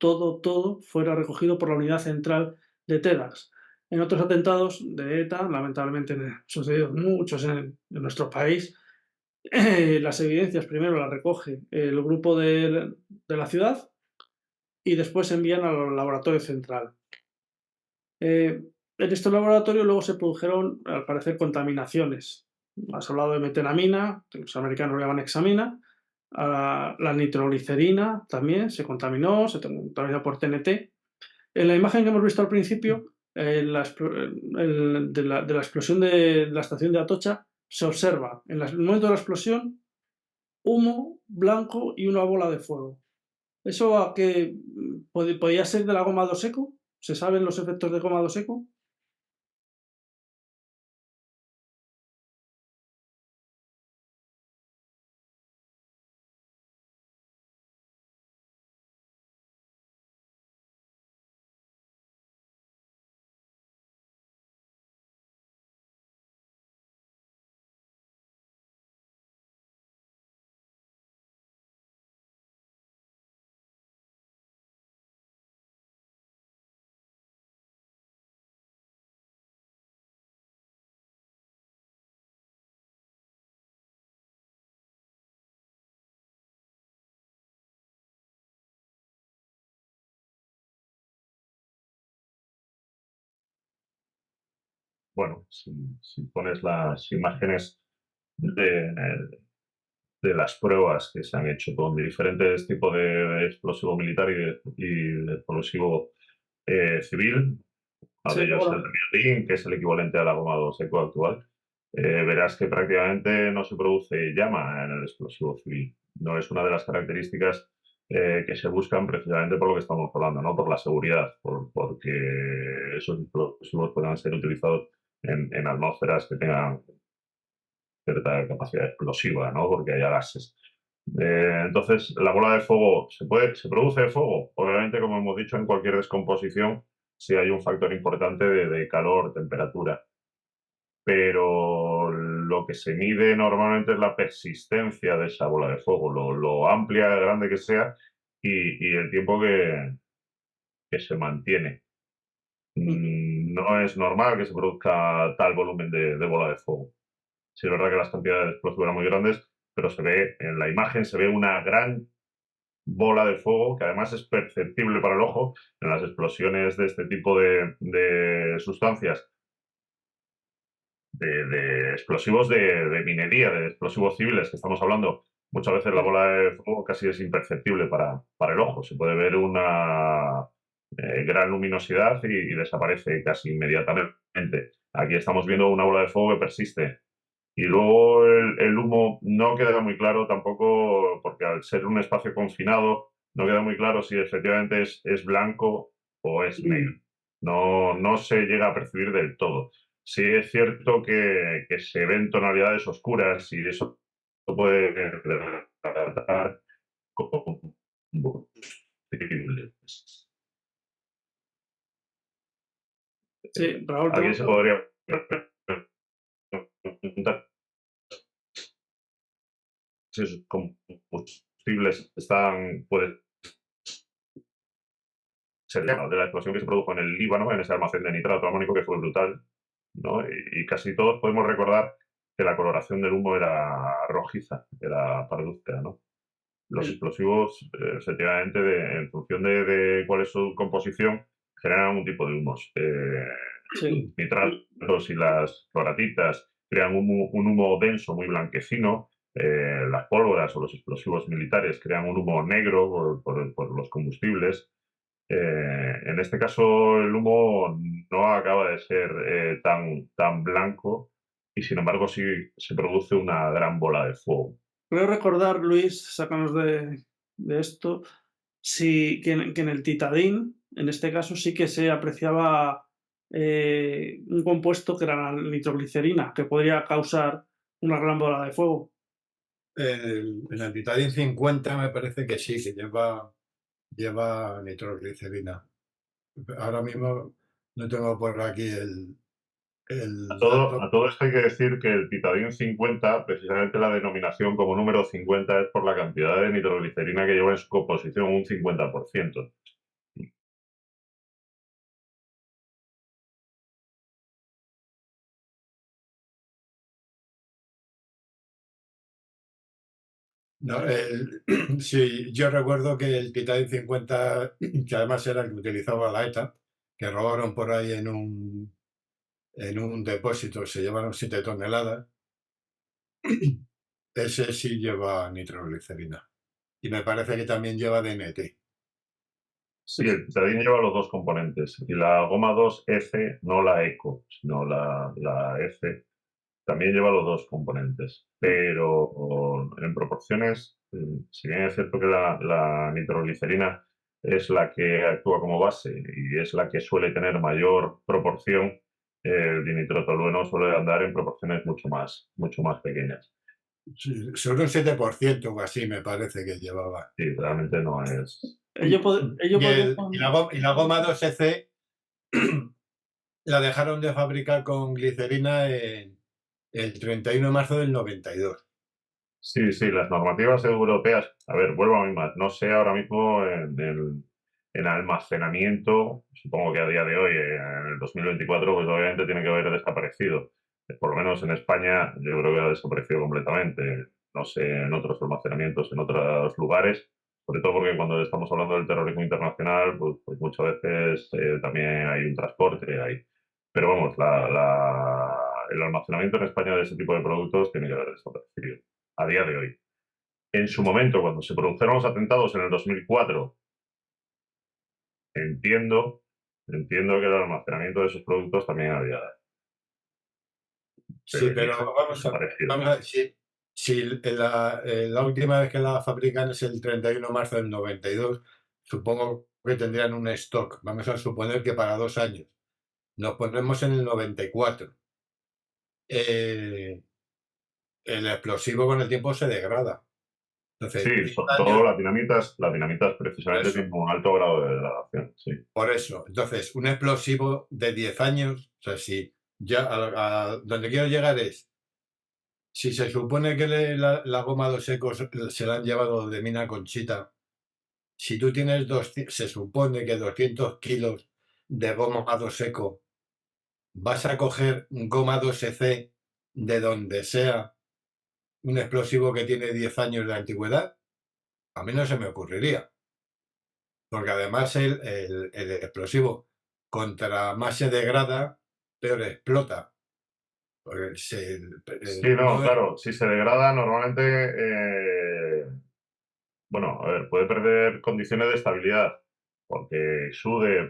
fuera recogido por la unidad central de TEDx. En otros atentados de ETA, lamentablemente han sucedido muchos en nuestro país, las evidencias primero las recoge el grupo de la ciudad y después se envían al laboratorio central. En este laboratorio luego se produjeron, al parecer, contaminaciones. Has hablado de metenamina, que los americanos lo llaman hexamina. La nitroglicerina también se contaminó por TNT. En la imagen que hemos visto al principio, de la explosión de la estación de Atocha, se observa en el momento de la explosión humo blanco y una bola de fuego. ¿Eso a qué podía ser de la goma do seco? ¿Se saben los efectos de goma do seco?
Bueno, si pones las imágenes de, de las pruebas que se han hecho con diferentes tipos de explosivo militar y de explosivo civil, uno de
Sí,
ellos el
ahora.
Riodín, que es el equivalente a la goma do seco actual, verás que prácticamente no se produce llama en el explosivo civil. No es una de las características que se buscan precisamente por lo que estamos hablando, ¿no? Por la seguridad, porque esos explosivos puedan ser utilizados en atmósferas que tengan cierta capacidad explosiva, ¿no? Porque haya gases. Entonces, la bola de fuego, ¿se produce fuego? Obviamente, como hemos dicho, en cualquier descomposición, si hay un factor importante de calor, temperatura. Pero lo que se mide normalmente es la persistencia de esa bola de fuego, lo amplia, grande que sea y el tiempo que se mantiene. No es normal que se produzca tal volumen de bola de fuego. Sí, es verdad que las cantidades de explosivos eran muy grandes, pero se ve en la imagen, se ve una gran bola de fuego que además es perceptible para el ojo. En las explosiones de este tipo de sustancias de explosivos de minería, de explosivos civiles que estamos hablando. Muchas veces la bola de fuego casi es imperceptible para el ojo. Se puede ver una gran luminosidad y desaparece casi inmediatamente. Aquí estamos viendo una bola de fuego que persiste. Y luego el humo no queda muy claro tampoco, porque al ser un espacio confinado, no queda muy claro si efectivamente es blanco o es negro. No se llega a percibir del todo. Sí es cierto que se ven tonalidades oscuras y eso puede tratar combustibles.
Sí, Raúl,
Aquí se podría preguntar si esos combustibles pueden ser de la explosión que se produjo en el Líbano, en ese almacén de nitrato amónico que fue brutal, ¿no? Y casi todos podemos recordar que la coloración del humo era rojiza, era parduzca, ¿no? Los explosivos, efectivamente, en función de cuál es su composición, generan un tipo de humos.
Sí.
Nitratos y las cloratitas crean un humo denso, muy blanquecino. Las pólvoras o los explosivos militares crean un humo negro por los combustibles. En este caso, el humo no acaba de ser tan blanco y, sin embargo, sí se produce una gran bola de fuego.
Creo recordar, Luis, sácanos de esto, que en el titadín, en este caso, sí que se apreciaba un compuesto que era la nitroglicerina, que podría causar una gran bola de fuego.
En el Titanium 50 me parece que sí, que lleva nitroglicerina. Ahora mismo no tengo por aquí el dato.
A todo esto hay que decir que el Titanium 50, precisamente la denominación como número 50 es por la cantidad de nitroglicerina que lleva en su composición, un 50%.
No, sí, yo recuerdo que el Titanium 50, que además era el que utilizaba la ETA, que robaron por ahí en un depósito, se llevaron 7 toneladas. Ese sí lleva nitroglicerina. Y me parece que también lleva DNT.
Sí, el Titanium lleva los dos componentes. Y la goma 2F, no la ECO, sino la F, también lleva los dos componentes. Pero en proporciones, si bien es cierto que la nitroglicerina es la que actúa como base y es la que suele tener mayor proporción, el dinitrotolueno suele andar en proporciones mucho más pequeñas.
Sí, sobre un 7% o así me parece que llevaba.
Sí, realmente no es.
Ello podría...
Y la goma 2EC la dejaron de fabricar con glicerina el 31 de marzo del 92.
Sí, las normativas europeas, a ver, vuelvo a mismas, no sé ahora mismo en almacenamiento, supongo que a día de hoy, en el 2024, pues obviamente tiene que haber desaparecido. Por lo menos en España yo creo que ha desaparecido completamente. No sé, en otros almacenamientos, en otros lugares, sobre todo porque cuando estamos hablando del terrorismo internacional, pues muchas veces también hay un transporte ahí. Pero vamos, el almacenamiento en España de ese tipo de productos tiene que haber desaparecido a día de hoy. En su momento, cuando se produjeron los atentados en el 2004, entiendo que el almacenamiento de esos productos también había
Sí, pero vamos a ver, si la última vez que la fabrican es el 31 de marzo del 92, supongo que tendrían un stock. Vamos a suponer que para 2 años. Nos ponemos en el 94. El explosivo con el tiempo se degrada. Entonces,
Sí,
10
sobre
años,
todo la dinamitas precisamente
Eso.
tienen un alto grado de degradación, sí.
por eso. Entonces, un explosivo de 10 años, o sea, si ya a donde quiero llegar es, si se supone que la goma 2EC se la han llevado de Mina Conchita, si tú tienes se supone que 200 kilos de goma 2EC, vas a coger goma 2EC de donde sea, un explosivo que tiene 10 años de antigüedad, a mí no se me ocurriría. Porque además el explosivo, contra más se degrada, peor explota. Porque
Sí, no, claro, si se degrada normalmente, bueno, a ver, puede perder condiciones de estabilidad, porque sude,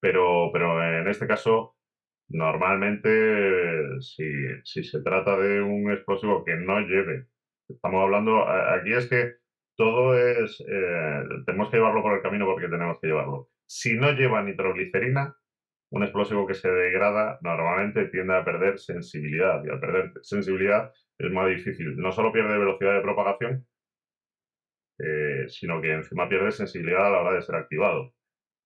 pero en este caso, normalmente, si se trata de un explosivo que no lleve, estamos hablando, aquí es que todo es, tenemos que llevarlo por el camino porque tenemos que llevarlo. Si no lleva nitroglicerina, un explosivo que se degrada normalmente tiende a perder sensibilidad, y al perder sensibilidad es más difícil. No solo pierde velocidad de propagación, sino que encima pierde sensibilidad a la hora de ser activado.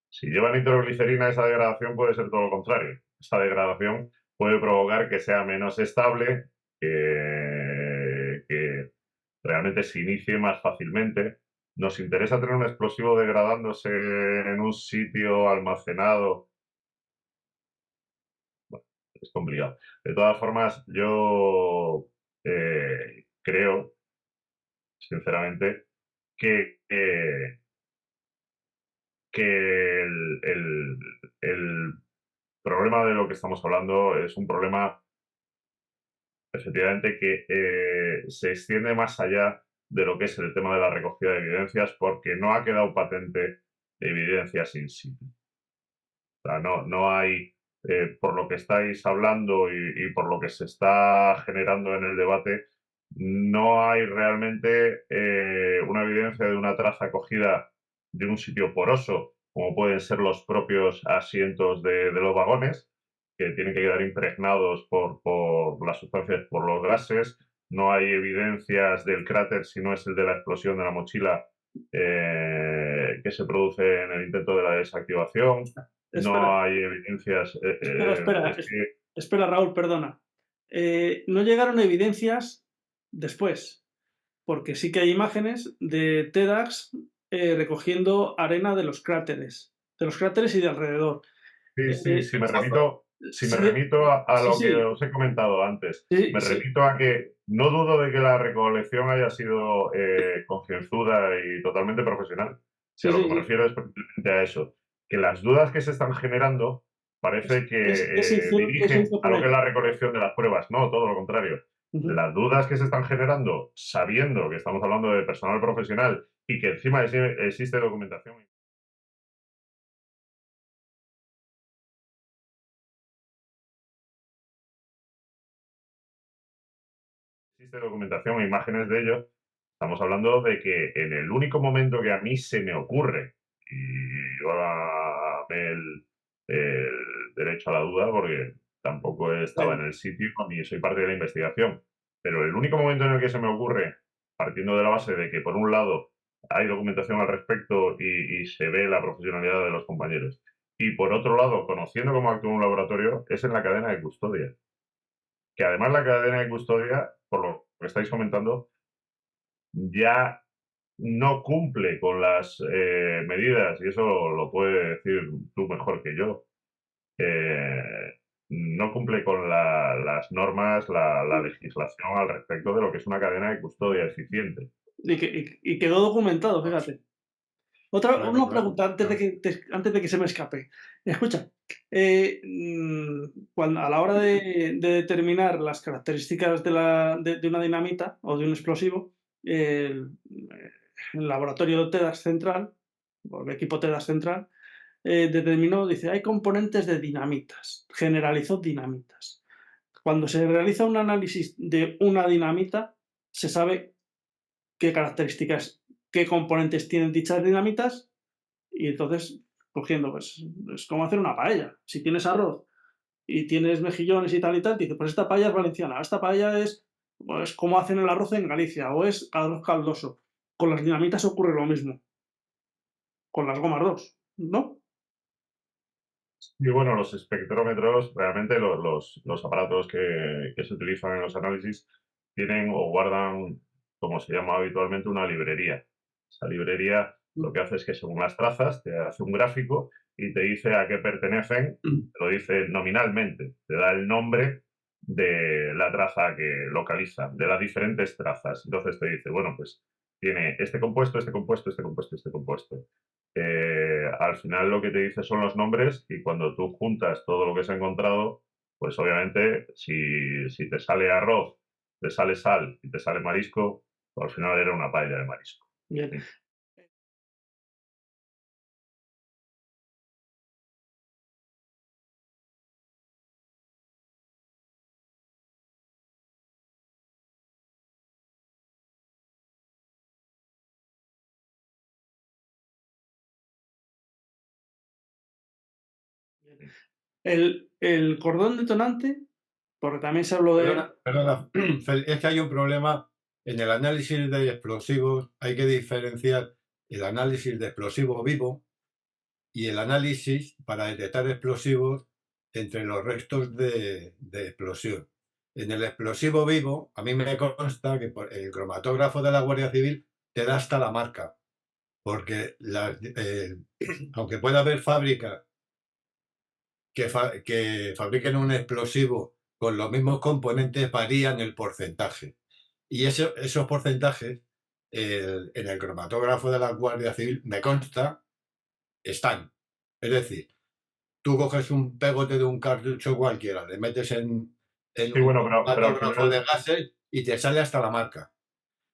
Si lleva nitroglicerina, esa degradación puede ser todo lo contrario. Esa degradación puede provocar que sea menos estable, que realmente se inicie más fácilmente. Nos interesa tener un explosivo degradándose en un sitio almacenado. Bueno, es complicado. De todas formas, yo creo, sinceramente, que el problema de lo que estamos hablando es un problema, efectivamente, que se extiende más allá de lo que es el tema de la recogida de evidencias, porque no ha quedado patente evidencias in situ. O sea, no hay, por lo que estáis hablando y por lo que se está generando en el debate, no hay realmente una evidencia de una traza cogida de un sitio poroso, como pueden ser los propios asientos de los vagones, que tienen que quedar impregnados por las sustancias, por los gases. No hay evidencias del cráter, si no es el de la explosión de la mochila que se produce en el intento de la desactivación.
Espera,
No hay evidencias.
espera, Raúl, perdona. No llegaron evidencias después, porque sí que hay imágenes de TEDx recogiendo arena de los cráteres y de alrededor.
Sí, si me
sí,
remito a
sí,
lo
sí.
que os he comentado antes,
Sí,
me
sí.
remito a que no dudo de que la recolección haya sido concienzuda y totalmente profesional.
Sí,
A lo
sí,
que me
sí.
refiero es precisamente a eso, que las dudas que se están generando parece que
¿Qué se
dirigen
hizo
a
por
lo que es
ello?
la recolección de las pruebas. No, todo lo contrario.
Ujú.
Las dudas que se están generando, sabiendo que estamos hablando de personal profesional y que encima existe documentación. Existe documentación e imágenes de ello. Estamos hablando de que en el único momento que a mí se me ocurre, y yo dame el derecho a la duda porque tampoco estaba en el sitio ni soy parte de la investigación, pero el único momento en el que se me ocurre, partiendo de la base de que por un lado hay documentación al respecto y se ve la profesionalidad de los compañeros, y por otro lado, conociendo cómo actúa un laboratorio, es en la cadena de custodia. Que además la cadena de custodia, por lo que estáis comentando, ya no cumple con las medidas, y eso lo puede decir tú mejor que yo, no cumple con las normas, la legislación al respecto de lo que es una cadena de custodia eficiente.
Y quedó documentado, fíjate. Una
Claro,
pregunta antes de que se me escape. Escucha, cuando, a la hora de determinar las características de una dinamita o de un explosivo, el laboratorio TEDx Central, o el equipo TEDx Central, determinó, dice, hay componentes de dinamitas, generalizó dinamitas. Cuando se realiza un análisis de una dinamita, se sabe qué características, qué componentes tienen dichas dinamitas y entonces, cogiendo, pues es como hacer una paella. Si tienes arroz y tienes mejillones y tal, dices, pues esta paella es valenciana, esta paella es pues, como hacen el arroz en Galicia o es arroz caldoso. Con las dinamitas ocurre lo mismo, con las gomas 2, ¿no?
Y bueno, los espectrómetros, realmente los aparatos que se utilizan en los análisis tienen o guardan, como se llama habitualmente, una librería. Esa librería lo que hace es que según las trazas te hace un gráfico y te dice a qué pertenecen, te lo dice nominalmente, te da el nombre de la traza que localiza, de las diferentes trazas. Entonces te dice, bueno, pues tiene este compuesto, este compuesto, este compuesto, este compuesto. Al final lo que te dice son los nombres y cuando tú juntas todo lo que se ha encontrado, pues obviamente si te sale arroz, te sale sal y te sale marisco, pues al final era una paella de marisco.
Bien. El cordón detonante, porque también se habló de...
Perdona, Fel, es que hay un problema en el análisis de explosivos. Hay que diferenciar el análisis de explosivo vivo y el análisis para detectar explosivos entre los restos de explosión. En el explosivo vivo, a mí me consta que el cromatógrafo de la Guardia Civil te da hasta la marca, porque aunque pueda haber fábricas que fabriquen un explosivo con los mismos componentes, varían el porcentaje. Y esos porcentajes, en el cromatógrafo de la Guardia Civil, me consta, están. Es decir, tú coges un pegote de un cartucho cualquiera, le metes en
Sí,
un
bueno, pero al
cromatógrafo de
final,
gases y te sale hasta la marca.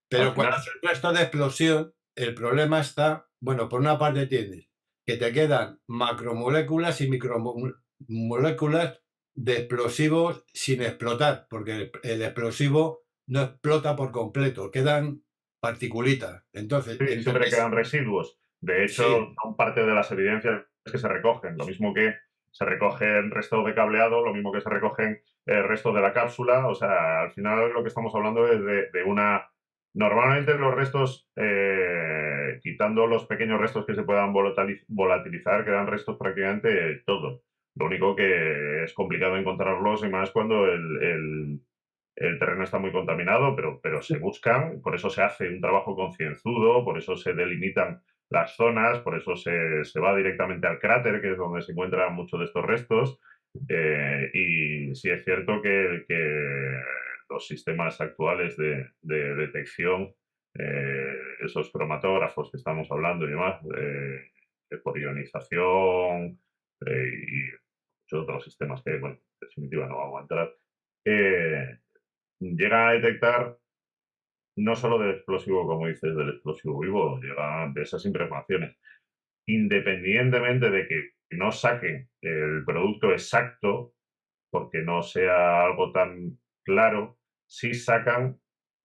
Pero
al
cuando
final,
es el resto de explosión, el problema está, bueno, por una parte tienes que te quedan macromoléculas y micromoléculas de explosivos sin explotar, porque el explosivo no explota por completo, quedan particulitas. Entonces,
sí,
entre
siempre quedan residuos. De hecho,
sí,
son parte de las evidencias que se recogen. Lo mismo que se recogen restos de cableado, lo mismo que se recogen restos de la cápsula. O sea, al final lo que estamos hablando es de una... Normalmente los restos, quitando los pequeños restos que se puedan volatilizar, quedan restos prácticamente todos. Lo único que es complicado encontrarlos y más cuando el terreno está muy contaminado, pero se buscan, por eso se hace un trabajo concienzudo, por eso se delimitan las zonas, por eso se va directamente al cráter, que es donde se encuentran muchos de estos restos. Y sí es cierto que los sistemas actuales de detección, esos cromatógrafos que estamos hablando y demás, por ionización y muchos otros sistemas que, bueno, en definitiva no vamos a entrar, llega a detectar no solo del explosivo, como dices, del explosivo vivo, llega de esas impregnaciones. Independientemente de que no saque el producto exacto, porque no sea algo tan claro, sí sacan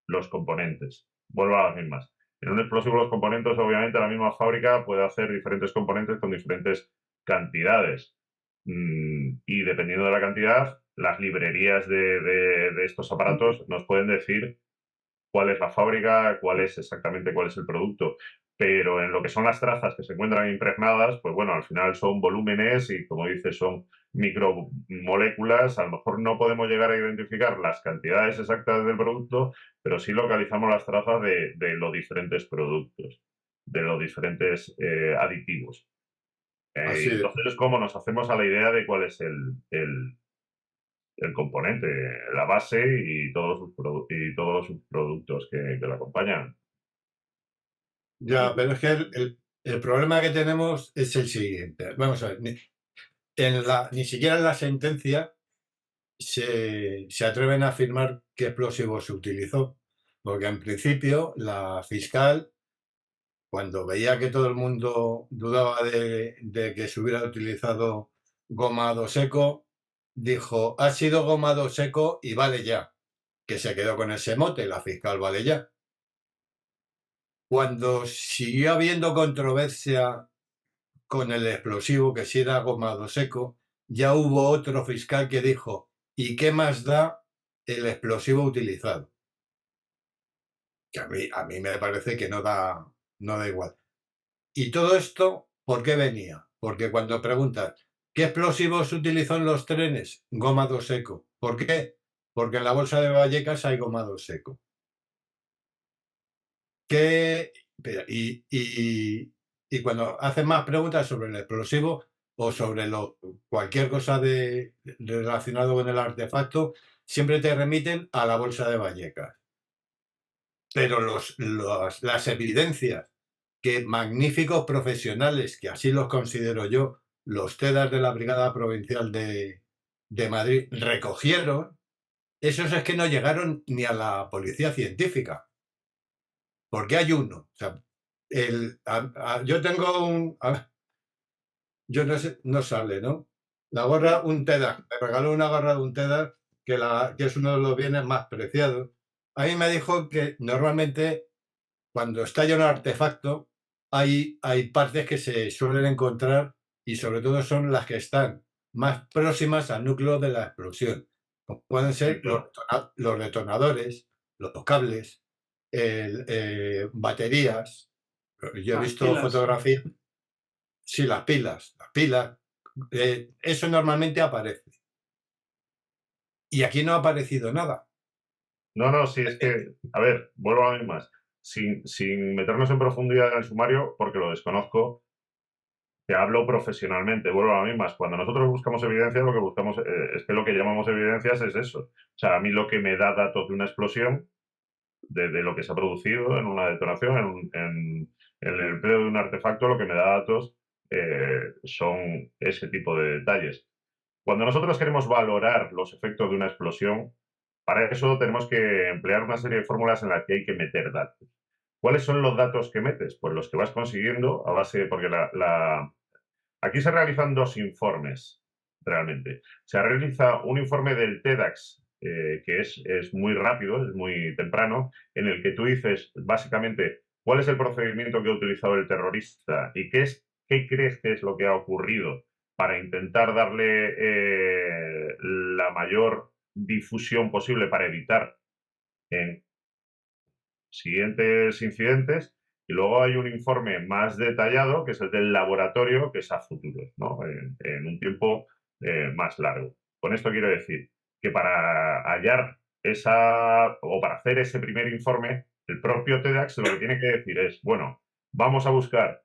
los componentes. Vuelvo a las mismas. En un explosivo los componentes, obviamente, la misma fábrica puede hacer diferentes componentes con diferentes cantidades. Y dependiendo de la cantidad, las librerías de estos aparatos nos pueden decir cuál es la fábrica, cuál es exactamente cuál es el producto. Pero en lo que son las trazas que se encuentran impregnadas, pues bueno, al final son volúmenes y, como dices, son micromoléculas. A lo mejor no podemos llegar a identificar las cantidades exactas del producto, pero sí localizamos las trazas de los diferentes productos, de los diferentes aditivos.
así
Y
es.
entonces es como nos hacemos a la idea de cuál es el componente, la base y todos sus productos que la acompañan.
Ya, pero es que el problema que tenemos es el siguiente. Vamos a ver, ni siquiera en la sentencia se atreven a afirmar qué explosivo se utilizó, porque en principio la fiscal, cuando veía que todo el mundo dudaba de que se hubiera utilizado gomado seco, dijo, ha sido gomado seco y vale ya, que se quedó con ese mote, la fiscal vale ya. Cuando siguió habiendo controversia con el explosivo, que si era gomado seco, ya hubo otro fiscal que dijo, ¿y qué más da el explosivo utilizado? Que a mí me parece que no da igual. Y todo esto, ¿por qué venía? Porque cuando preguntas, ¿qué explosivo se utilizó en los trenes? Gomado seco. ¿Por qué? Porque en la bolsa de Vallecas hay gomado seco. ¿Qué? Y cuando hacen más preguntas sobre el explosivo o sobre cualquier cosa relacionado con el artefacto, siempre te remiten a la bolsa de Vallecas. Pero las evidencias que magníficos profesionales, que así los considero yo, los TEDAS de la Brigada Provincial de de Madrid recogieron, esos es que no llegaron ni a la policía científica, porque hay uno. O sea, yo tengo yo no sé, no sale, ¿no? La gorra, un TEDx, me regaló una gorra de un TEDx que es uno de los bienes más preciados. A mí me dijo que normalmente cuando estalla un artefacto hay partes que se suelen encontrar y sobre todo son las que están más próximas al núcleo de la explosión. Como pueden ser los detonadores, los cables, baterías. Yo he
Las
visto
pilas.
fotografías. Sí, las pilas, eso normalmente aparece. Y aquí no ha aparecido nada.
No, no, sí, es que, a ver, vuelvo a lo mismo. Sin meternos en profundidad en el sumario, porque lo desconozco, te hablo profesionalmente, vuelvo a lo mismo. Cuando nosotros buscamos evidencias, lo que buscamos es que lo que llamamos evidencias es eso. O sea, a mí lo que me da datos de una explosión, de lo que se ha producido en una detonación, en el empleo de un artefacto, lo que me da datos son ese tipo de detalles. Cuando nosotros queremos valorar los efectos de una explosión, para eso tenemos que emplear una serie de fórmulas en las que hay que meter datos. ¿Cuáles son los datos que metes? Pues los que vas consiguiendo a base, porque aquí se realizan dos informes, realmente. Se realiza un informe del TEDx, que es muy rápido, es muy temprano, en el que tú dices, básicamente, cuál es el procedimiento que ha utilizado el terrorista y qué crees que es lo que ha ocurrido para intentar darle la mayor difusión posible para evitar en siguientes incidentes. Y luego hay un informe más detallado, que es el del laboratorio, que es a futuro, ¿no? En un tiempo más largo. Con esto quiero decir que para hallar o para hacer ese primer informe, el propio TEDx lo que tiene que decir es, bueno, vamos a buscar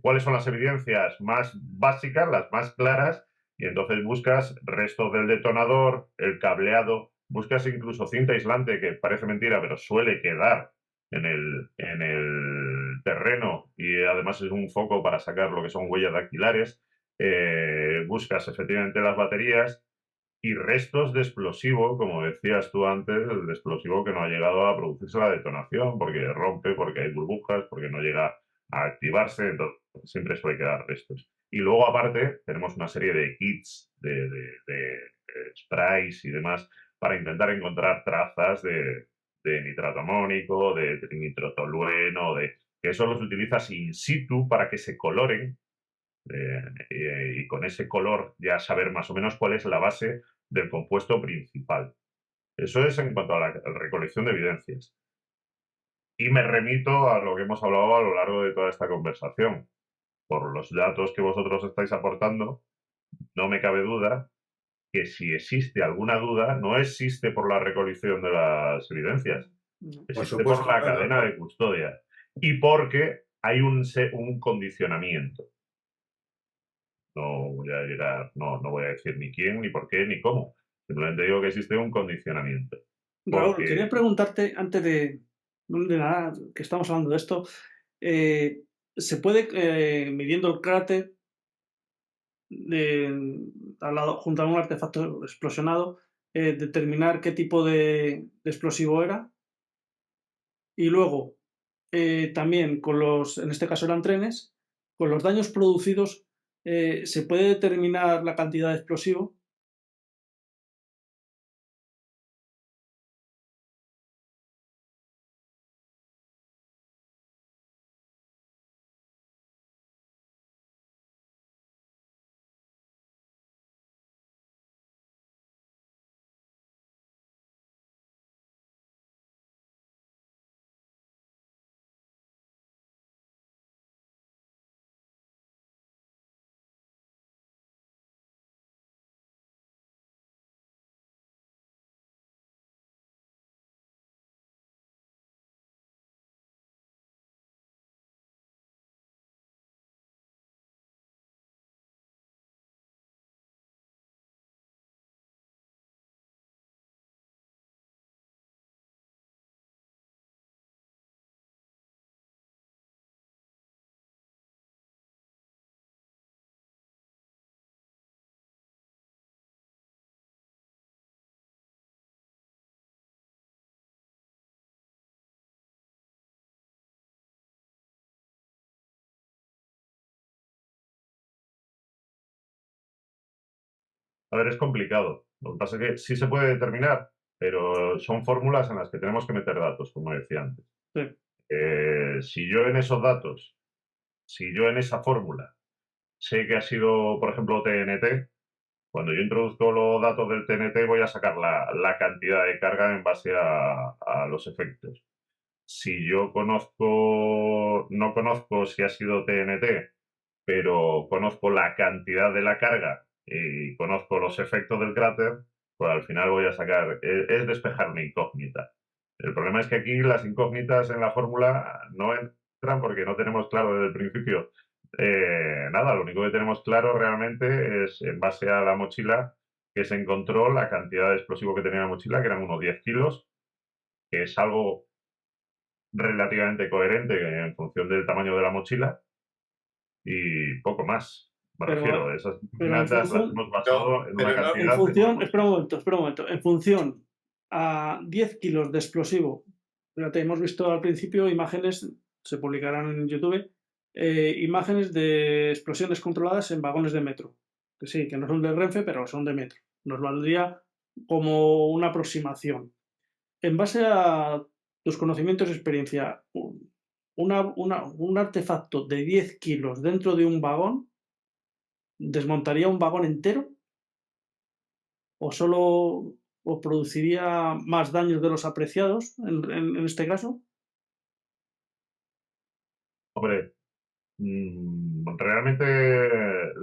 cuáles son las evidencias más básicas, las más claras, y entonces buscas restos del detonador, el cableado, buscas incluso cinta aislante, que parece mentira, pero suele quedar en el terreno y además es un foco para sacar lo que son huellas dactilares. Buscas efectivamente las baterías y restos de explosivo, como decías tú antes, el explosivo que no ha llegado a producirse la detonación, porque rompe, porque hay burbujas, porque no llega a activarse, entonces siempre suele quedar restos. Y luego, aparte, tenemos una serie de kits, de sprays y demás, para intentar encontrar trazas de nitrato amónico, de nitrotolueno, que eso los utilizas in situ para que se coloren y con ese color ya saber más o menos cuál es la base del compuesto principal. Eso es en cuanto a la recolección de evidencias. Y me remito a lo que hemos hablado a lo largo de toda esta conversación. Por los datos que vosotros estáis aportando, no me cabe duda que si existe alguna duda, no existe por la recolección de las evidencias,
Por
existe por
supuesto,
la cadena de custodia y porque hay un condicionamiento. No voy a llegar, no voy a decir ni quién, ni por qué, ni cómo. Simplemente digo que existe un condicionamiento.
Raúl,
Porque
quería preguntarte, antes de nada, que estamos hablando de esto, ¿se puede, midiendo el cráter, junto a un artefacto explosionado, determinar qué tipo de explosivo era? Y luego, también en este caso eran trenes, con los daños producidos, ¿se puede determinar la cantidad de explosivo?
A ver, es complicado. Lo que pasa es que sí se puede determinar, pero son fórmulas en las que tenemos que meter datos, como decía antes.
Sí.
Si yo en esos datos, si yo en esa fórmula sé que ha sido, por ejemplo, TNT, cuando yo introduzco los datos del TNT voy a sacar la cantidad de carga en base a los efectos. Si yo no conozco si ha sido TNT, pero conozco la cantidad de la carga y conozco los efectos del cráter, pues al final voy a sacar, es despejar una incógnita. El problema es que aquí las incógnitas en la fórmula no entran porque no tenemos claro desde el principio nada. Lo único que tenemos claro realmente es en base a la mochila que se encontró la cantidad de explosivo que tenía la mochila, que eran unos 10 kilos, que es algo relativamente coherente en función del tamaño de la mochila y poco más. Me
Pero,
refiero, esas
pero en
incógnitas las
función,
hemos basado en una
pero no-
en
cantidad de
función,
una
espera un momento, en función a 10 kilos de explosivo, fíjate, hemos visto al principio imágenes, se publicarán en YouTube, imágenes de explosiones controladas en vagones de metro, que sí, que no son de Renfe, pero son de metro. Nos valdría como una aproximación. En base a tus conocimientos y experiencia, un artefacto de 10 kilos dentro de un vagón, ¿desmontaría un vagón entero? ¿O solo o produciría más daños de los apreciados en este caso?
Hombre, realmente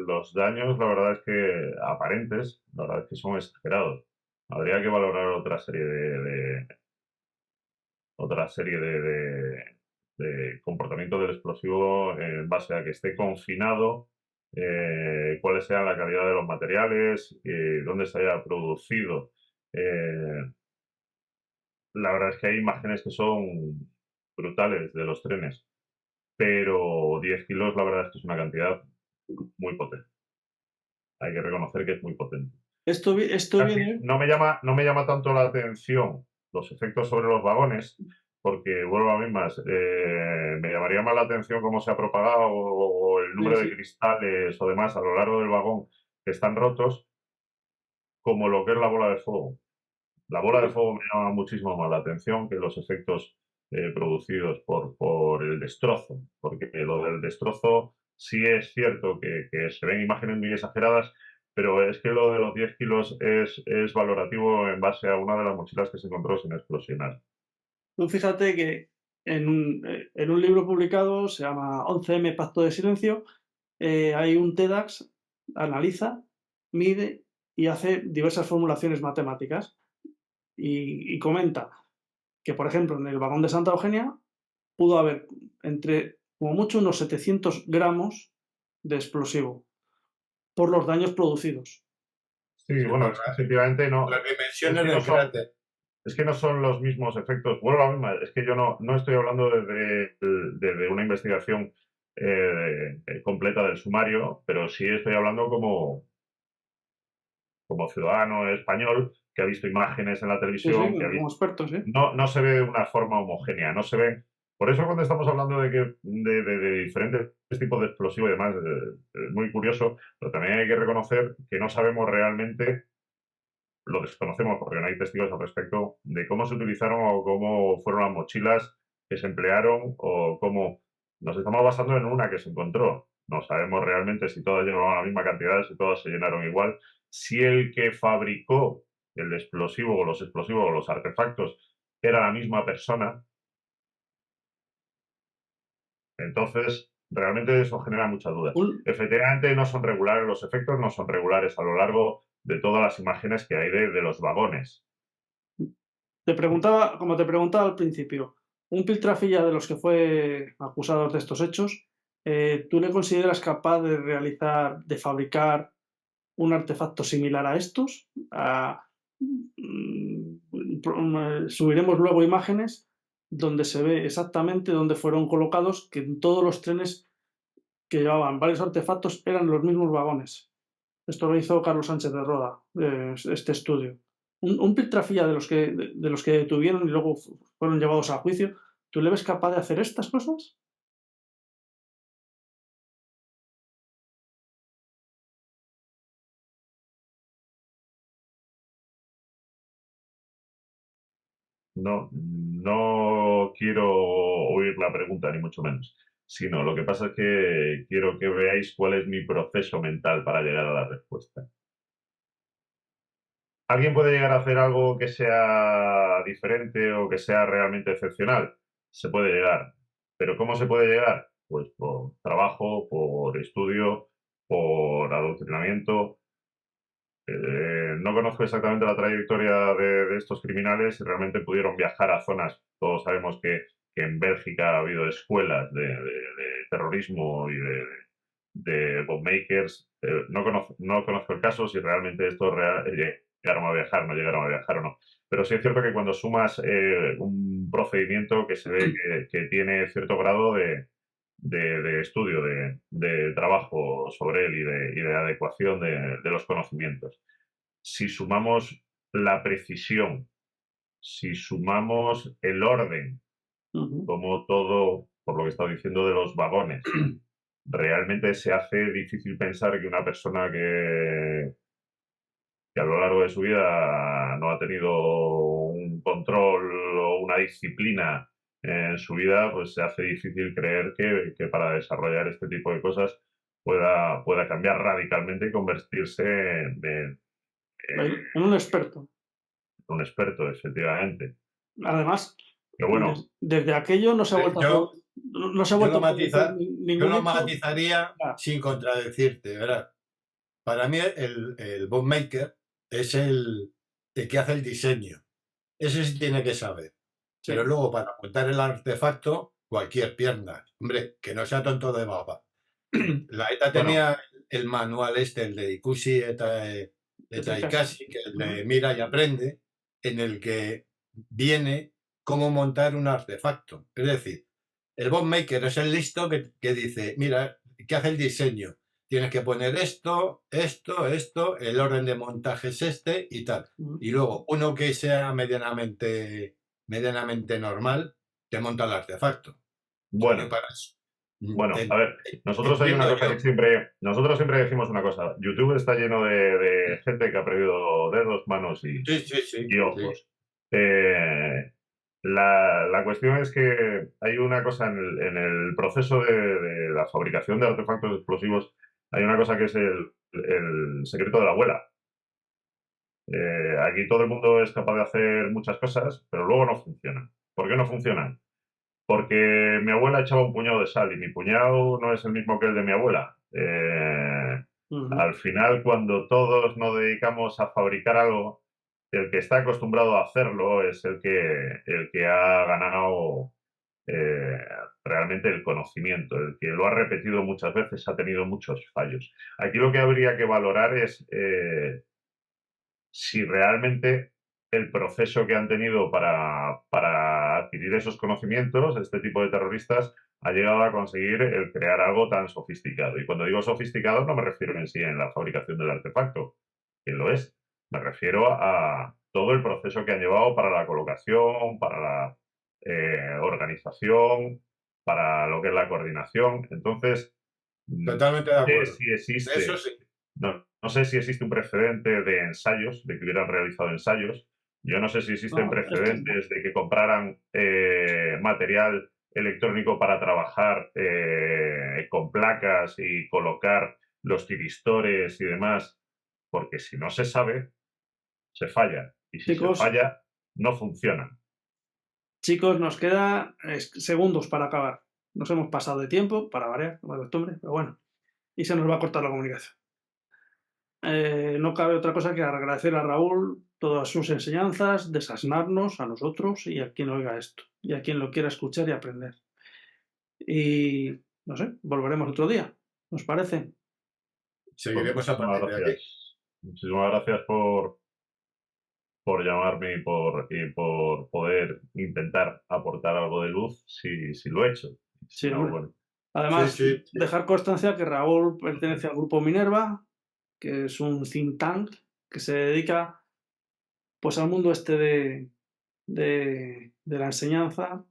los daños, la verdad es que aparentes, la verdad es que son exagerados. Habría que valorar otra serie de comportamiento del explosivo en base a que esté confinado, cuáles sean la calidad de los materiales, dónde se haya producido. Eh, la verdad es que hay imágenes que son brutales de los trenes, pero 10 kilos la verdad es que es una cantidad muy potente. Hay que reconocer que es muy potente.
Esto
Casi
viene.
no me llama tanto la atención los efectos sobre los vagones, porque vuelvo a mismas, me llamaría más la atención cómo se ha propagado o el número de
Sí.
cristales o demás a lo largo del vagón que están rotos, como lo que es la bola de fuego. La bola de fuego me llama muchísimo más la atención que los efectos producidos por el destrozo, porque lo del destrozo sí es cierto que se ven imágenes muy exageradas, pero es que lo de los 10 kilos es valorativo en base a una de las mochilas que se encontró sin explosionar.
Tú fíjate que en un libro publicado, se llama 11M Pacto de Silencio, hay un TEDx, analiza, mide y hace diversas formulaciones matemáticas y comenta que, por ejemplo, en el vagón de Santa Eugenia pudo haber entre, como mucho, unos 700 gramos de explosivo por los daños producidos.
Sí,
Sí,
bueno,
por
es que efectivamente no,
las
es
dimensiones
que no
del
son,
cráter.
es que no son los mismos efectos. Vuelvo a la misma, es que yo no estoy hablando desde una investigación completa del sumario, pero sí estoy hablando como ciudadano español que ha visto imágenes en la
Sí, sí,
televisión, que ha
como
visto.
expertos, ¿eh?
No se ve de una forma homogénea, no se ve. Por eso cuando estamos hablando de diferentes tipos de explosivos y demás, es muy curioso, pero también hay que reconocer que no sabemos realmente, lo desconocemos porque no hay testigos al respecto, de cómo se utilizaron o cómo fueron las mochilas que se emplearon o cómo. Nos estamos basando en una que se encontró. No sabemos realmente si todas llevaban la misma cantidad, si todas se llenaron igual, si el que fabricó el explosivo o los explosivos o los artefactos era la misma persona. Entonces, realmente eso genera muchas dudas.
Un-
Efectivamente, no son regulares, los efectos no son regulares a lo largo de todas las imágenes que hay de los vagones.
Como te preguntaba al principio, un piltrafilla de los que fue acusado de estos hechos, ¿tú le consideras capaz de de fabricar un artefacto similar a estos? Subiremos luego imágenes donde se ve exactamente dónde fueron colocados, que en todos los trenes que llevaban varios artefactos eran los mismos vagones. Esto lo hizo Carlos Sánchez de Roda, este estudio. Un piltrafilla de los que detuvieron y luego fueron llevados a juicio, ¿tú le ves capaz de hacer estas cosas?
no quiero oír la pregunta, ni mucho menos, sino lo que pasa es que quiero que veáis cuál es mi proceso mental para llegar a la respuesta. ¿Alguien puede llegar a hacer algo que sea diferente o que sea realmente excepcional? Se puede llegar. ¿Pero cómo se puede llegar? Pues por trabajo, por estudio, por adoctrinamiento. No conozco exactamente la trayectoria de estos criminales y realmente pudieron viajar a zonas. Todos sabemos que en Bélgica ha habido escuelas de terrorismo y de bombmakers. No conozco el caso, si realmente estos llegaron a viajar, no llegaron a viajar o no. Pero sí es cierto que cuando sumas un procedimiento que se ve que tiene cierto grado de estudio, de trabajo sobre él y de adecuación de los conocimientos. Si sumamos la precisión, si sumamos el orden, como todo, por lo que he estado diciendo de los vagones, realmente se hace difícil pensar que una persona que a lo largo de su vida no ha tenido un control o una disciplina en su vida, pues se hace difícil creer que para desarrollar este tipo de cosas pueda cambiar radicalmente y convertirse en
un experto.
un experto, efectivamente.
Además,
Pero bueno,
desde aquello no se ha vuelto
yo lo
ningún
matizaría sin contradecirte, ¿verdad? Para mí el bookmaker es el que hace el diseño. Ese sí tiene que saber.
Sí.
Pero luego para montar el artefacto, cualquier pierna. Hombre, que no sea tonto de baba. La ETA tenía el manual el de Ikushi Taikashi, que el de Mira y Aprende, en el que viene cómo montar un artefacto. Es decir, el bookmaker es el listo que dice, mira, que hace el diseño. Tienes que poner esto, el orden de montaje es este y tal. Y luego, uno que sea medianamente normal, te monta el artefacto.
Bueno,
para eso.
Bueno, a ver, nosotros hay una cosa que nosotros siempre decimos una cosa. YouTube está lleno de gente que ha perdido dedos, manos y ojos. La cuestión es que hay una cosa en el proceso de la fabricación de artefactos explosivos, hay una cosa que es el secreto de la abuela. Aquí todo el mundo es capaz de hacer muchas cosas, pero luego no funcionan. ¿Por qué no funcionan? Porque mi abuela echaba un puñado de sal y mi puñado no es el mismo que el de mi abuela. Al final, cuando todos nos dedicamos a fabricar algo, el que está acostumbrado a hacerlo es el que ha ganado realmente el conocimiento, el que lo ha repetido muchas veces, ha tenido muchos fallos. Aquí lo que habría que valorar es si realmente el proceso que han tenido para adquirir esos conocimientos, este tipo de terroristas, ha llegado a conseguir el crear algo tan sofisticado. Y cuando digo sofisticado no me refiero en sí en la fabricación del artefacto, que lo es. Me refiero a todo el proceso que han llevado para la colocación, para la organización, para lo que es la coordinación. Entonces,
totalmente de acuerdo.
Si existe,
eso sí.
No sé si existe un precedente de ensayos, de que hubieran realizado ensayos. Yo no sé si existen precedentes de que compraran material electrónico para trabajar con placas y colocar los tiristores y demás, porque si no se sabe, se falla. Y si se falla, no funciona.
Chicos, nos queda segundos para acabar. Nos hemos pasado de tiempo, para variar, como de costumbre, pero bueno. Y se nos va a cortar la comunicación. No cabe otra cosa que agradecer a Raúl todas sus enseñanzas, desasnarnos a nosotros y a quien oiga esto, y a quien lo quiera escuchar y aprender. Y, no sé, volveremos otro día, ¿nos parece?
Seguiremos a partir de aquí.
Muchísimas gracias por llamarme y por poder intentar aportar algo de luz si lo he hecho.
Sí,
no, bueno.
Además, dejar constancia que Raúl pertenece al grupo Minerva, que es un think tank que se dedica pues al mundo de la enseñanza